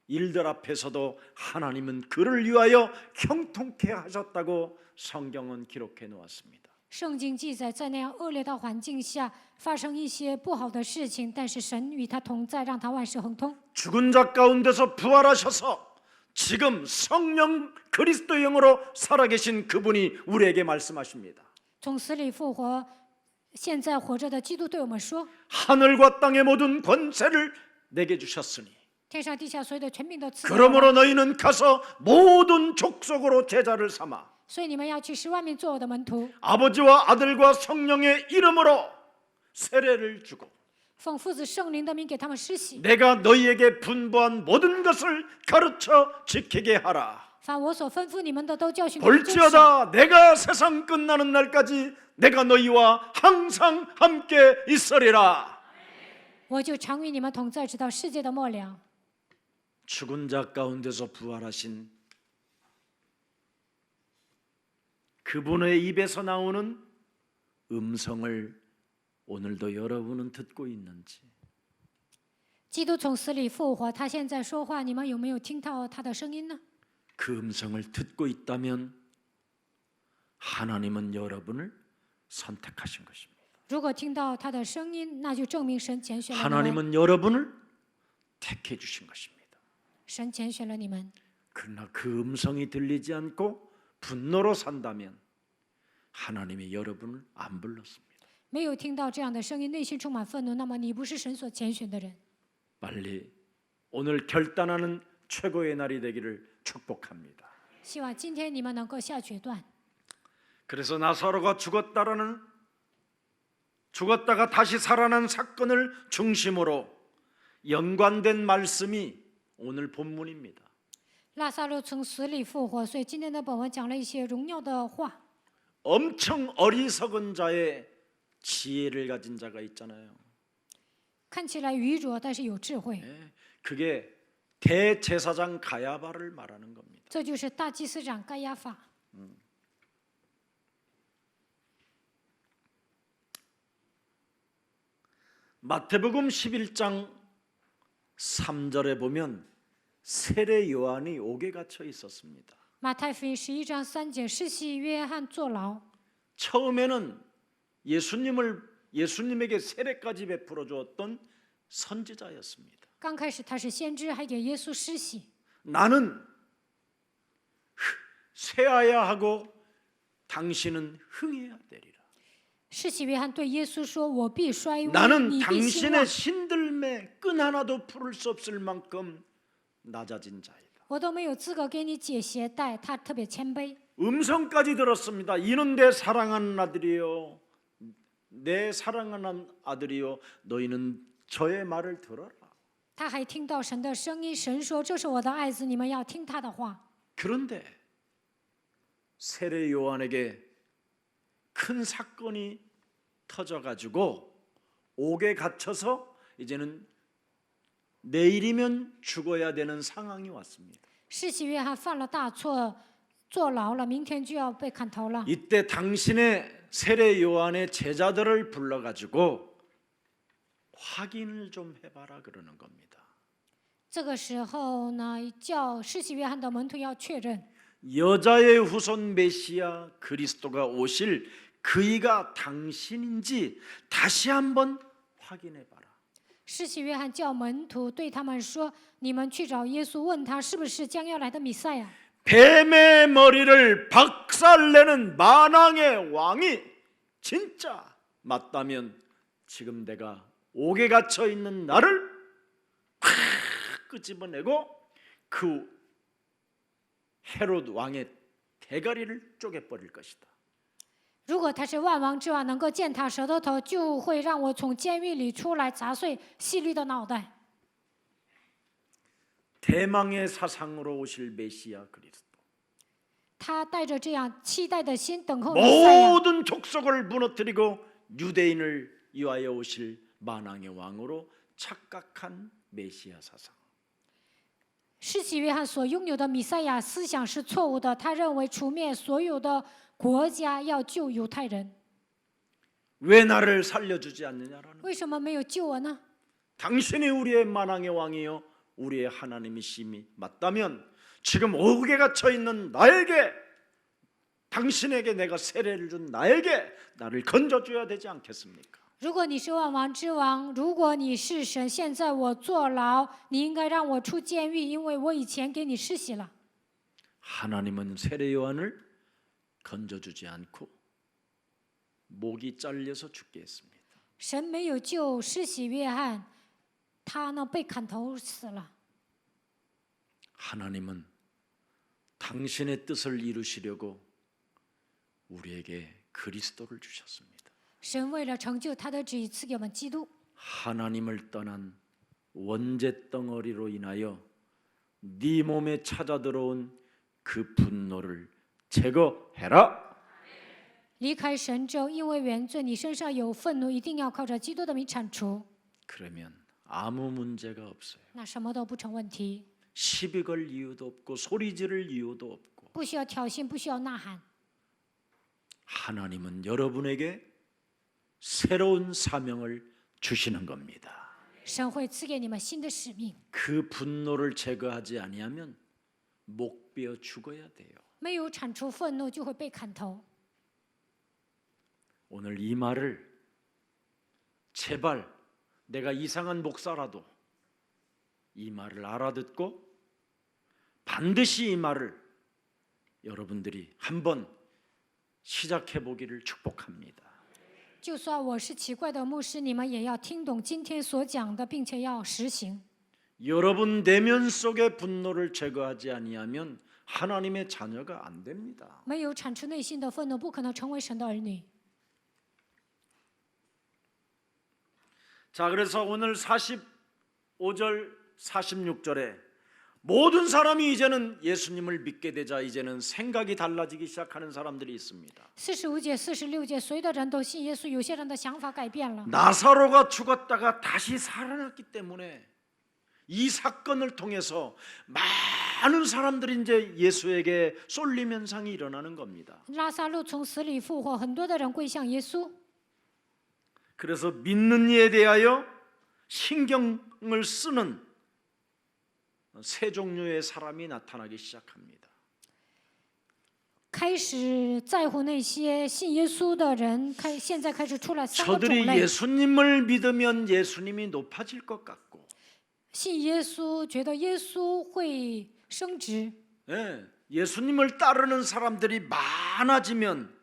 일들 앞에서도 하나님은 그를 위하여 형통케 하셨다고 성경은 기록해 놓았습니다. 圣经记载，在那样恶劣的环境下，发生一些不好的事情，但是神与他同在，让他万事亨通。 죽은 자 가운데서 부활하셔서 지금 성령 그리스도 영으로 살아계신 그분이 우리에게 말씀하십니다. 从死里复活，现在活着的基督对我们说： 하늘과 땅의 모든 권세를 내게 주셨으니 天上地下所有的权柄都赐给我。 그러므로 너희는 가서 모든 족속으로 제자를 삼아 所以你们要去使万民做我的门徒， 아버지와 아들과 성령의 이름으로 세례를 주고 奉父子圣灵的名给他们施洗。 내가 너희에게 분부한 모든 것을 가르쳐 지키게 하라. 凡我所吩咐你们的，都教训他们遵守。 볼지어다 내가 세상 끝나는 날까지 내가 너희와 항상 함께 있으리라. 我就常与你们同在，直到世界的末了。 죽은 자 가운데서 부활하신 그분의 입에서 나오는 음성을 오늘도 여러분은 듣고 있는지 基督从死里复活，他现在说话，你们有没有听到他的声音呢？ 그 음성을 듣고 있다면 하나님은 여러분을 선택하신 것입니다. 如果听到他的声音，那就证明神拣选了你们。 하나님은 여러분을 택해 주신 것입니다. 神拣选了你们。 그러나 그 음성이 들리지 않고 분노로 산다면 하나님이 여러분을 안 불렀습니다. 没有听到这样的声音，内心充满愤怒，那么你不是神所拣选的人。 빨리 오늘 결단하는 최고의 날이 되기를 축복합니다. 希望今天你们能够下决断。 그래서 나사로가 죽었다가 다시 살아난 사건을 중심으로 연관된 말씀이 오늘 본문입니다. 拉萨路从死里复活，所以今天的本文讲了一些荣耀的话。 엄청 어리석은 자의 지혜를 가진 자가 있잖아요. 看起来愚拙，但是有智慧。 그게 대제사장 가야바를 말하는 겁니다. 这就是大祭司长该亚法。 마태복음 11장 3절에 보면 세례 요한이 옥에 갇혀 있었습니다. 马太福音11章3节，施洗约翰坐牢。 처음에는 예수님에게 세례까지 베풀어 주었던 선지자였습니다. 刚开始他是先知，还给耶稣施洗。 나는 쇠하야 하고 당신은 흥해야 되리라. 施洗约翰对耶稣说：“我必衰微， 나는 你必兴 당신의 旺。 신들매 끈 하나도 풀을 수 없을 만큼 낮아진 자이다. 我都没有资格给你解鞋带。”他特别谦卑。 음성까지 들었습니다. 이는 내 사랑하는 아들이요, 내 사랑하는 아들이요, 너희는 저의 말을 들어라. 他还听到神的声音，神说：“这是我的爱子，你们要听他的话。” 그런데 세례 요한에게 큰 사건이 터져가지고 옥에 갇혀서 이제는 내일이면 죽어야 되는 상황이 왔습니다. 施洗约翰犯了大错，坐牢了，明天就要被砍头了。 이때 당신의 세례 요한의 제자들을 불러가지고 확인을 좀 해봐라 그러는 겁니다. 这个时候呢，叫施洗约翰的门徒要确认， 여자의 후손 메시아 그리스도가 오실 그이가 당신인지 다시 한번 확인해봐라. 施洗约翰叫门徒对他们说：“你们去找耶稣，问他是不是将要来的弥赛亚。” 뱀의 머리를 박살내는 만왕의 왕이 진짜 맞다면 지금 내가 옥에 갇혀 있는 나를 팍 끄집어내고 그 헤롯 왕의 대가리를 쪼개버릴 것이다. 如果他是万王之王，能够践踏蛇的头，就会让我从监狱里出来，砸碎希律的脑袋。 대망의 사상으로 오실 메시아 그리스도. 他带着这样期待的心等候弥赛亚， 모든 족속을 무너뜨리고 유대인을 위하여 오실 만왕의 왕으로 착각한 메시아 사상. 施洗约翰所拥有的弥赛亚思想是错误的，他认为除灭所有的国家要救犹太人。 왜 나를 살려주지 않느냐라는. 为什么没有救我呢？ 당신이 우리의 만왕의 왕이요 우리의 하나님이심이 맞다면 지금 옥에 갇혀 있는 나에게 당신에게 내가 세례를 준 나에게 나를 건져줘야 되지 않겠습니까? 如果你是万王之王，如果你是神，现在我坐牢，你应该让我出监狱，因为我以前给你施洗了。 하나님은 세례 요한을 건져주지 않고 목이 잘려서 죽게 했습니다. 神没有救施洗约翰，他呢被砍头死了。 하나님은 당신의 뜻을 이루시려고 우리에게 그리스도를 주셨습니다. 神为了成就他的旨意，赐给我们基督。 하나님을 떠난 원죄 덩어리로 인하여 네 몸에 찾아 들어온 그 분노를 제거해라. 离开神之后，因为原罪，你身上有愤怒，一定要靠着基督的名铲除， 그러면 아무 문제가 없어요. 那什么都不成问题， 시비 걸 이유도 없고 소리 지를 이유도 없고. 不需要挑衅，不需要呐喊。 하나님은 여러분에게 새로운 사명을 주시는 겁니다. 神会赐给你们新的使命， 그 분노를 제거하지 아니하면 목베어 죽어야 돼요. 没有铲除愤怒，就会被砍头。 오늘 이 말을 제발 내가 이상한 목사라도 이 말을 알아듣고 반드시 이 말을 여러분들이 한번 시작해 보기를 축복합니다. 就算我是奇怪的牧师，你们也要听懂今天所讲的，并且要实行。 여러분 내면 속의 분노를 제거하지 아니하면 하나님의 자녀가 안 됩니다. 没有铲除内心的愤怒，不可能成为神的儿女。 자, 그래서 오늘 45절 46절에 모든 사람이 이제는 예수님을 믿게 되자 이제는 생각이 달라지기 시작하는 사람들이 있습니다. 45节、46节，所有的人都信耶稣，有些人的想法改变了。 나사로가 죽었다가 다시 살아났기 때문에 이 사건을 통해서 많은 사람들이 이제 예수에게 쏠림 현상이 일어나는 겁니다. 拉撒路从死里复活，很多的人归向耶稣。 그래서 믿는 이에 대하여 신경을 쓰는 세 종류의 사람이 나타나기 시작합니다. 开始在乎那些信耶稣的人，现在开始出来三个种 저들이 类。 예수님을 믿으면 예수님이 높아질 것 같고 信耶稣，觉得耶稣会升职； 예, 예수님을 따르는 사람들이 많아지면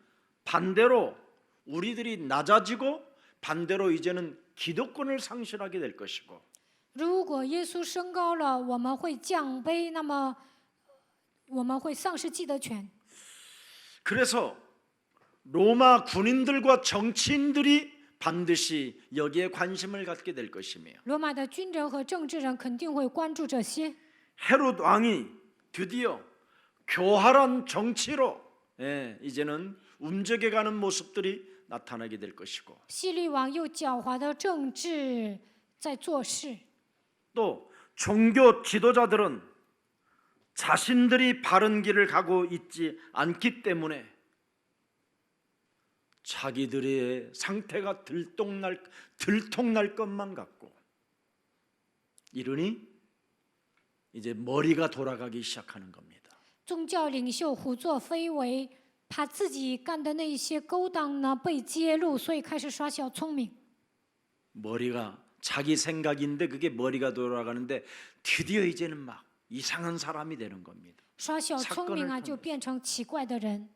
반대로 우리들이 낮아지고 반대로 이제는 기득권을 상실하게 될 것이고 如果耶稣升高了，我们会降卑，那么我们会丧失既得权。 그래서 로마 군인들과 정치인들이 반드시 여기에 관심을 갖게 될 것이며 罗马的军人和政治人肯定会关注这些。 헤롯 왕이 드디어 교활한 정치로 이제는 움직여가는 모습들이 나타나게 될 것이고 希律王又狡猾的政治在做事， 또 종교 지도자들은 자신들이 바른 길을 가고 있지 않기 때문에 자기들의 상태가 들통날 것만 같고 이러니 이제 머리가 돌아가기 시작하는 겁니다. 宗教领袖胡作非为，怕自己干的那些勾当呢被揭露，所以开始耍小聪明。 머리가 자기 생각인데 그게 머리가 돌아가는데 드디어 이제는 막 이상한 사람이 되는 겁니다. 耍小聪明啊，就变成奇怪的人。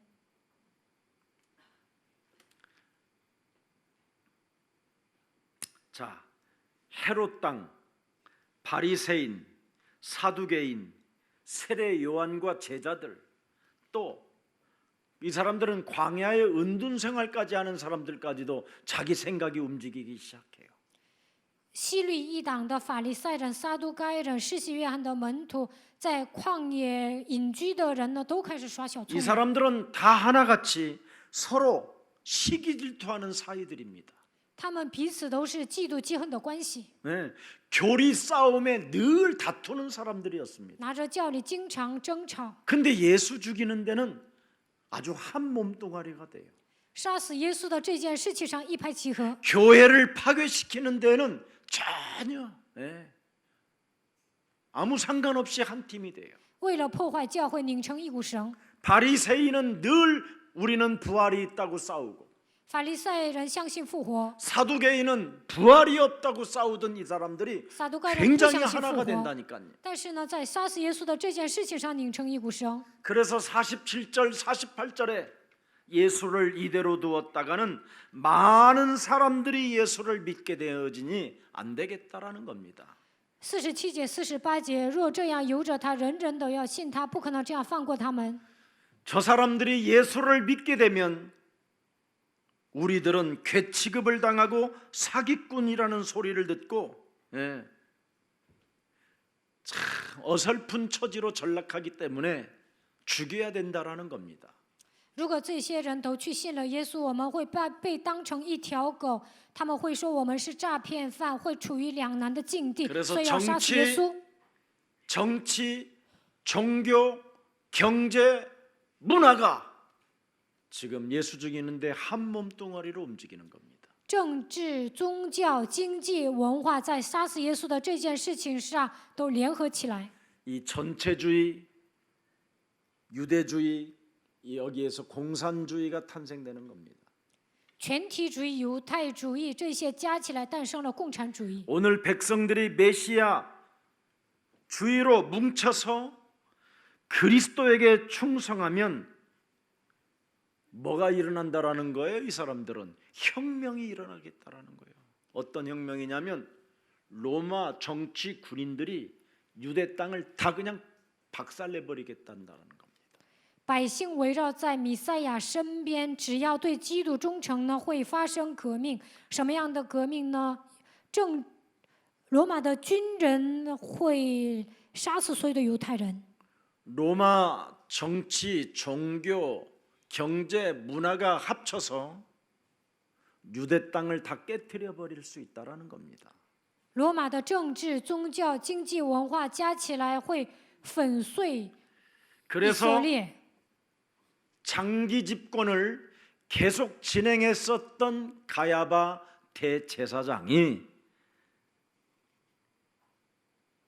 자, 헤롯 땅, 바리새인, 사두개인, 세례 요한과 제자들, 또 이 사람들은 광야의 은둔 생활까지 하는 사람들까지도 자기 생각이 움직이기 시작해요. 西律一党的法利赛人、撒都该人、世袭约翰的门徒，在旷野隐居的人呢，都开始耍小聪 이 明。 사람들은 다 하나같이 서로 시기 질투하는 사이들입니다. 他们彼此都是嫉妒记恨的关系， 네, 교리 싸움에 늘 다투는 사람들이었습니다. 拿着教理经常争吵。 근데 예수 죽이는 데는 아주 한 몸뚱아리가 돼요. 杀死耶稣的这件事情上一拍即合， 교회를 파괴시키는 데는 전혀 아무 상관없이 한 팀이 돼요. 为了破坏教会，拧成一股绳。 바리새인은 늘 우리는 부활이 있다고 싸우고 法利赛人相信复活， 사두개인은 부활이 없다고 싸우던 이 사람들이 撒都该人不 굉장히 相信 하나가 复活。 된다니까요. 但是呢，在杀死耶稣的这件事情上拧成一股绳。 그래서 47절 48절에 예수를 이대로 두었다가는 많은 사람들이 예수를 믿게 되어지니 안 되겠다라는 겁니다. 47节、48节，若这样由着他，人人都要信他，不可能这样放过他们。 저 사람들이 예수를 믿게 되면 우리들은 괴취급을 당하고 사기꾼이라는 소리를 듣고 참 어설픈 처지로 전락하기 때문에 죽여야 된다라는 겁니다. 如果这些人都去信了耶稣，我们会被当成一条狗，他们会说我们是诈骗犯，会处于两难的境地， 그래서 所以要杀死耶稣。 정치, 종교, 경제, 문화가 지금 예수 죽이는데 한 몸뚱아리로 움직이는 겁니다. 政治、宗教、经济、文化在杀死耶稣的这件事情上都联合起来。 이 전체주의, 유대주의 여기에서 공산주의가 탄생되는 겁니다. 全体主义、犹太主义这些加起来诞生了共产主义。 오늘 백성들이 메시아 주의로 뭉쳐서 그리스도에게 충성하면 뭐가 일어난다라는 거예요? 이 사람들은 혁명이 일어나겠다라는 거예요. 어떤 혁명이냐면 로마 정치 군인들이 유대 땅을 다 그냥 박살내버리겠다는 겁니다. 百姓围绕在弥赛亚身边，只要对基督忠诚呢，会发生革命。什么样的革命呢？罗马的军人会杀死所有的犹太人。 로마 정치, 종교, 경제, 문화가 합쳐서 유대 땅을 다 깨뜨려 버릴 수 있다라는 겁니다. 罗马的政治、宗教、经济、文化加起来会粉碎以色 그래서 列。 장기 집권을 계속 진행했었던 가야바 대제사장이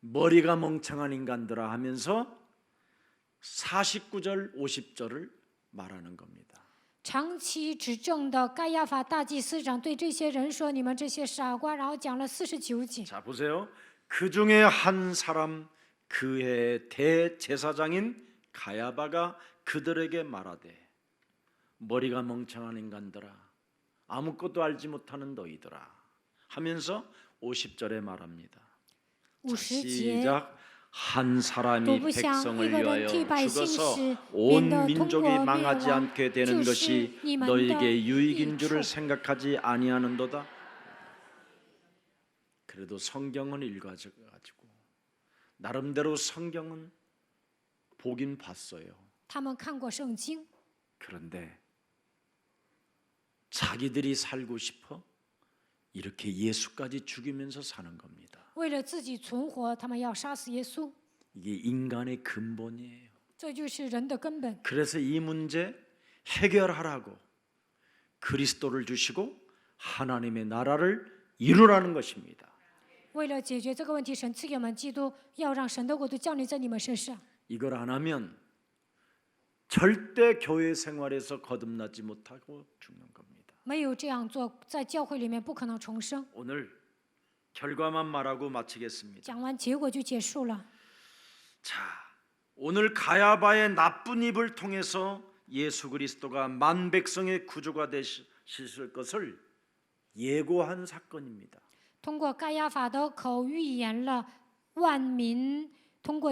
머리가 멍청한 인간들아 하면서 49절 50절을 말하는 겁니다. 长期执政的盖亚法大祭司长对这些人说：“你们这些傻瓜。”然后讲了49节。 자 보세요. 그 중에 한 사람 그의 대제사장인 가야바가 그들에게 말하되 머리가 멍청한 인간들아 아무것도 알지 못하는 너희들아 하면서 50절에 말합니다. 자, 50节。 시작. 한 사람이 都不像 백성을 一个人 위하여 替百姓 죽어서 死，免 온 得通 민족이 国灭 망하지 亡， 않게 되는 就是 것이 你们的 너에게 益 유익인 处 줄을 。 생각하지 아니하는도다. 그래도 성경은 읽어가지고 나름대로 성경은 보긴 봤어요. 他们看过圣经， 그런데 자기들이 살고 싶어 이렇게 예수까지 죽이면서 사는 겁니다. 为了自己存活，他们要杀死耶稣， 이게 인간의 근본이에요. 这就是人的根本。 그래서 이 문제 해결하라고 그리스도를 주시고 하나님의 나라를 이루라는 것입니다. 为了解决这个问题，神赐给我们基督，要让神的国度降临在你们身上。 이걸 안 하면 절대 교회 생활에서 거듭나지 못하고 죽는 겁니다. 没有这样做，在教会里面不可能重生。 오늘 결과만 말하고 마치겠습니다. 讲完结果就结束了。 자, 오늘 가야바의 나쁜 입을 통해서 예수 그리스도가 만 백성의 구주가 되실 것을 예고한 사건입니다. 通过该亚法的口预言了万民通过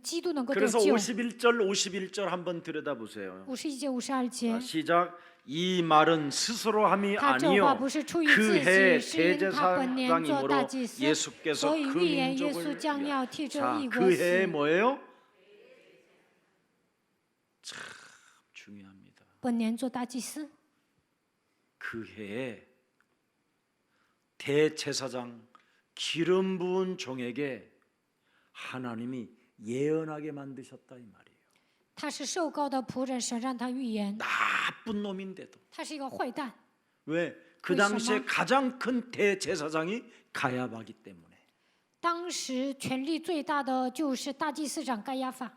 基督能够得 그래서 救。 51절 한번 들여다보세요. 51节、52 자, 节， 시작. 이 말은 스스로 함이 他这话 아니요 不是出于自 그 己， 해 是因他本年做 대제사장이므로 大祭司， 예수께서 所以 그 预言耶 민족을 稣将要替这 자, 一国 그 해에 死。 뭐예요? 참 중요합니다. 本年做大祭司， 그 해에 대제사장 기름 부은 종에게 하나님이 예언하게 만드셨다 이 말이에요. 他是受膏的仆人，神让他预言， 나쁜 놈인데도 他是一个坏蛋。 왜? 그 당시에 가장 큰 대제사장이 가야바기 때문에. 当时权力最大的就是大祭司长该亚法。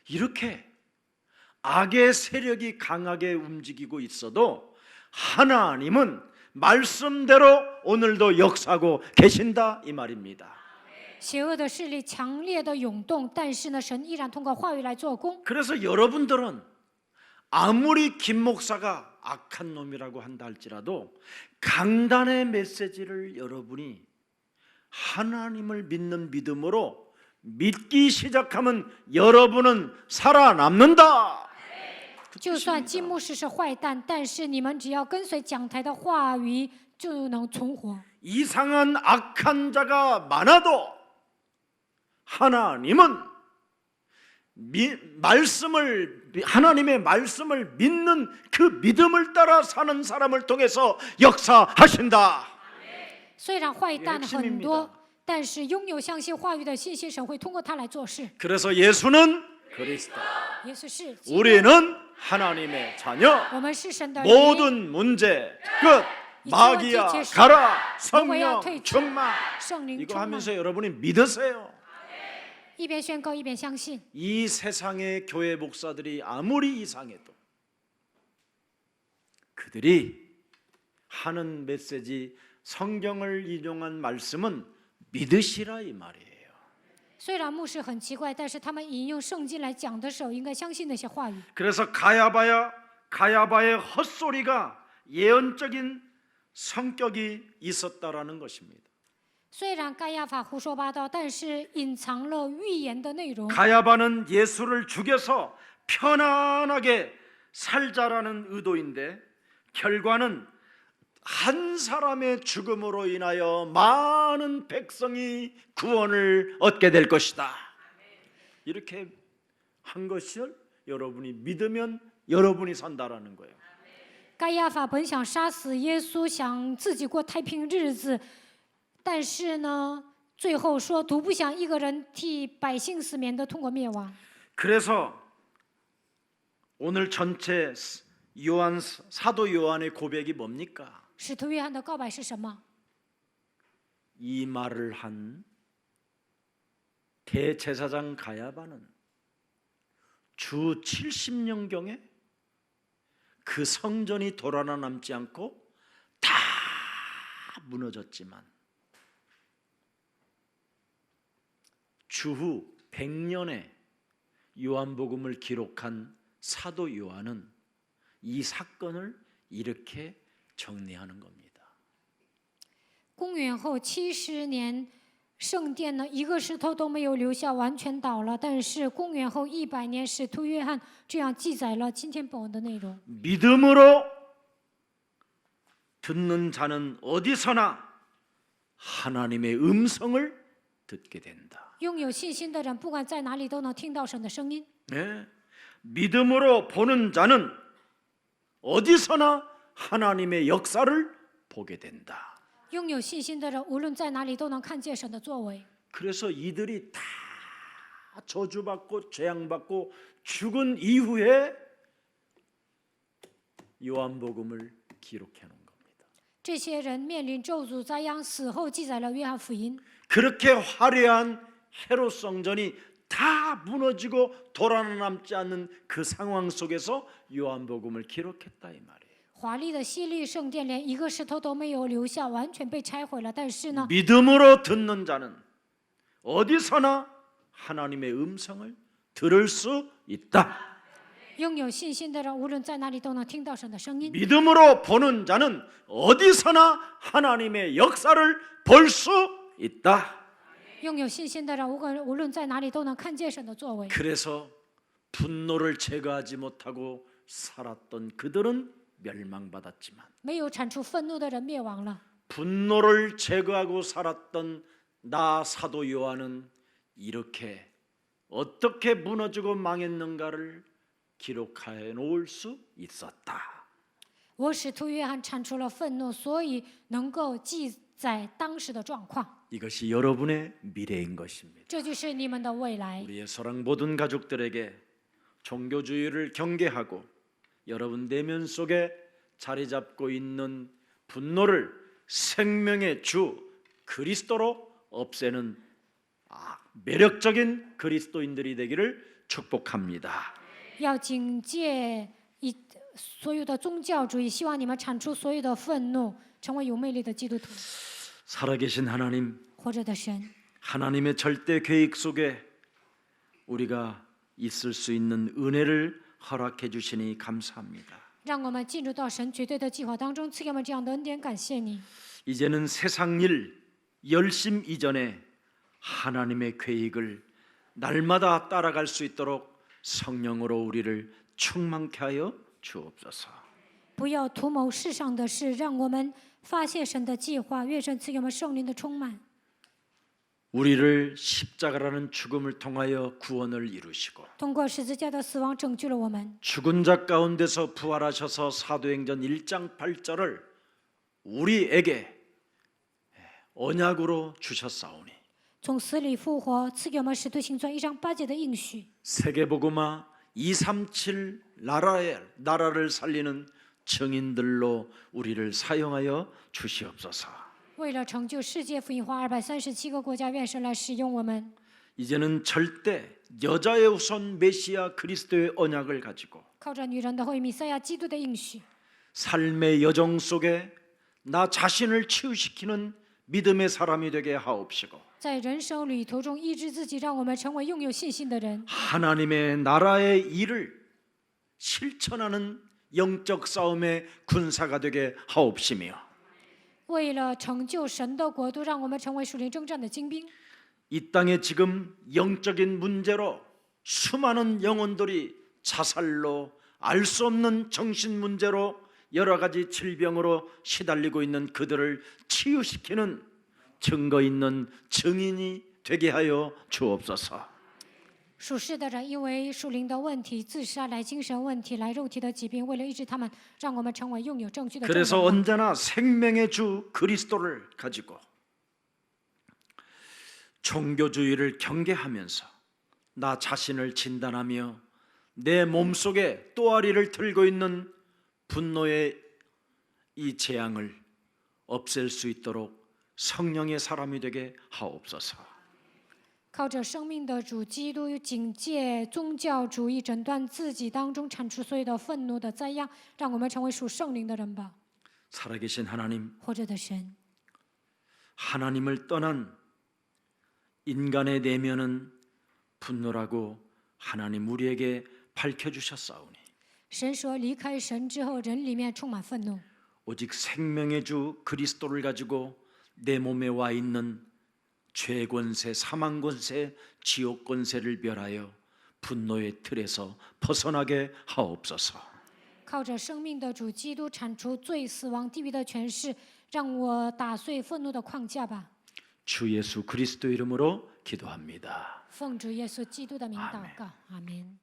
이렇게 악의 세력이 강하게 움직이고 있어도 하나님은 말씀대로 오늘도 역사하고 계신다 이 말입니다. 邪恶的势力强烈的涌动，但是呢，神依然通过话语来做工。 그래서 여러분들은 아무리 김 목사가 악한 놈이라고 한다 할지라도 강단의 메시지를 여러분이 하나님을 믿는 믿음으로 믿기 시작하면 여러분은 살아남는다. 就算金牧师是坏蛋，但是你们只要跟随讲台的话语，就能存活。 이상한 악한 자가 많아도 하나님은 하나님의 말씀을 믿는 그 믿음을 따라 사는 사람을 통해서 역사하신다. 虽然坏蛋很 핵심입니다. 多，但是拥有相信话语的信心，神会通过他来做事。 그래서 예수는 그리스도, 耶稣是基督， 우리는 하나님의 자녀. 我们是神的灵。 모든 문제 끝. 마귀야 가라. 성령 충만. 圣灵 이거 充满， 하면서 여러분이 믿으세요. 一边宣告一边相信。 이 세상의 교회 목사들이 아무리 이상해도 그들이 하는 메시지 성경을 인용한 말씀은 믿으시라 이 말이에요. 虽然牧师很奇怪，但是他们引用圣经来讲的时候，应该相信那些话语。 그래서 가야바의 헛소리가 예언적인 성격이 있었다라는 것입니다. 虽然该亚法胡说八道，但是隐藏了预言的内容。 가야바는 예수를 죽여서 편안하게 살자라는 의도인데 결과는 한 사람의 죽음으로 인하여 많은 백성이 구원을 얻게 될 것이다. 이렇게 한 것을 여러분이 믿으면 여러분이 산다라는 거예요. 该亚法本想杀死耶稣，想自己过太平日子，但是呢，最后说独不想一个人替百姓死，免得通过灭亡。 그래서 오늘 전체 사도 요한의 고백이 뭡니까? 使徒约翰的告白是什么？ 이 말을 한 대제사장 가야바는 주 70년경에 그 성전이 돌아나 남지 않고 다 무너졌지만 주후 100년에 요한복음을 기록한 사도 요한은 이 사건을 이렇게 정리하는 겁니다. 公元后70年，圣殿呢一个石头都没有留下，完全倒了。但是公元后100年，使徒约翰这样记载了今天本文的内容。 믿음으로 듣는 자는 어디서나 하나님의 음성을 듣게 된다. 拥有信心的人，不管在哪里都能听到神的声音。 네. 믿음으로 보는 자는 어디서나 하나님의 역사를 보게 된다. 拥有信心的人，无论在哪里都能看见神的作为。 그래서 이들이 다 저주받고 재앙받고 죽은 이후에 요한복음을 기록해 놓은 겁니다. 这些人面临咒诅灾殃，死后记载了约翰福音。 그렇게 화려한 헤롯 성전이 다 무너지고 돌아남지 않는 그 상황 속에서 요한복음을 기록했다 이 말이에요. 华丽的希律圣殿连一个石头都没有留下，完全被拆毁了。但是呢， 믿음으로 듣는 자는 어디서나 하나님의 음성을 들을 수 있다. 拥有信心的人，无论在哪里都能听到神的声音。 믿음으로 보는 자는 어디서나 하나님의 역사를 볼 수 있다. 拥有信心的人，无论在哪里都能看见神的作为。 그래서 분노를 제거하지 못하고 살았던 그들은 멸망받았지만 没有铲除愤怒的人灭亡了， 분노를 제거하고 살았던 나 사도 요한은 이렇게 어떻게 무너지고 망했는가를 기록해 놓을 수 있었다. 我使徒约翰铲除了愤怒，所以能够记载当时的状况。 이것이 여러분의 미래인 것입니다. 这就是你们的未来。 우리의 사랑 모든 가족들에게 종교주의를 경계하고 여러분 내면 속에 자리 잡고 있는 분노를 생명의 주 그리스도로 없애는 매력적인 그리스도인들이 되기를 축복합니다. 要警戒所有的宗教主义，希望你们铲除所有的愤怒，成为有魅力的基督徒。 살아계신 하나님, 活着的神， 하나님의 절대 계획 속에 우리가 있을 수 있는 은혜를 허락해 주시니 감사합니다. 让我们进入到神绝对的计划当中，赐给我们这样的恩典，感谢你。 이제는 세상 일 열심 이전에 하나님의 계획을 날마다 따라갈 수 있도록 성령으로 우리를 충만케 하여 주옵소서. 不要图谋世上的事，让我们发现神的计划。愿神赐给我们圣灵的充满， 우리를 십자가라는 죽음을 통하여 구원을 이루시고 通过十字架的死亡拯救了我们。 죽은 자 가운데서 부활하셔서 사도행전 1장 8절을 우리에게 언약으로 주셨사오니 从死里复活，赐给我们使徒行传1章8节的应许。 세계복음화 237 나라를 살리는 증인들로 우리를 사용하여 주시옵소서. 为了成就世界福音化237个国家，愿神来使用我们。 이제는 절대 여자의 우선 메시아 그리스도의 언약을 가지고 靠着女人的后裔弥赛亚基督的应许， 삶의 여정 속에 나 자신을 치유시키는 믿음의 사람이 되게 하옵시고 在人生旅途中医治自己，让我们成为拥有信心的人。 하나님의 나라의 일을 실천하는 영적 싸움의 군사가 되게 하옵시며 为了成就神的国度，让我们成为属灵征战的精兵。 이 땅에 지금 영적인 문제로 수많은 영혼들이 자살로 알 수 없는 정신 문제로 여러 가지 질병으로 시달리고 있는 그들을 치유시키는 증거 있는 증인이 되게 하여 주옵소서. 属世的人因为属灵的问题自杀，来精神问题，来肉体的疾病，为了医治他们，让我们成为拥有证据的证 그래서 人。 언제나 생명의 주 그리스도를 가지고 종교주의를 경계하면서 나 자신을 진단하며 내 몸속에 또아리를 들고 있는 분노의 이 재앙을 없앨 수 있도록 성령의 사람이 되게 하옵소서. 靠着生命的主基督，警戒宗教主义，诊断自己当中铲除所有的愤怒的灾殃，让我们成为属圣灵的人吧。 살아계신 하나님, 活着的神， 하나님을 떠난 인간의 내면은 분노라고 하나님 우리에게 밝혀주셨사오니 神说离开神之后，人里面充满愤怒。 오직 생명의 주 그리스도를 가지고 내 몸에 와 있는 죄 권세, 사망 권세, 지옥 권세를 멸하여 분노의 틀에서 벗어나게 하옵소서. 靠着生命的主基督铲除罪、死亡、地狱的权势，让我打碎愤怒的框架吧。 주 예수 그리스도 이름으로 기도합니다. 奉主耶稣基督的名祷告，阿门。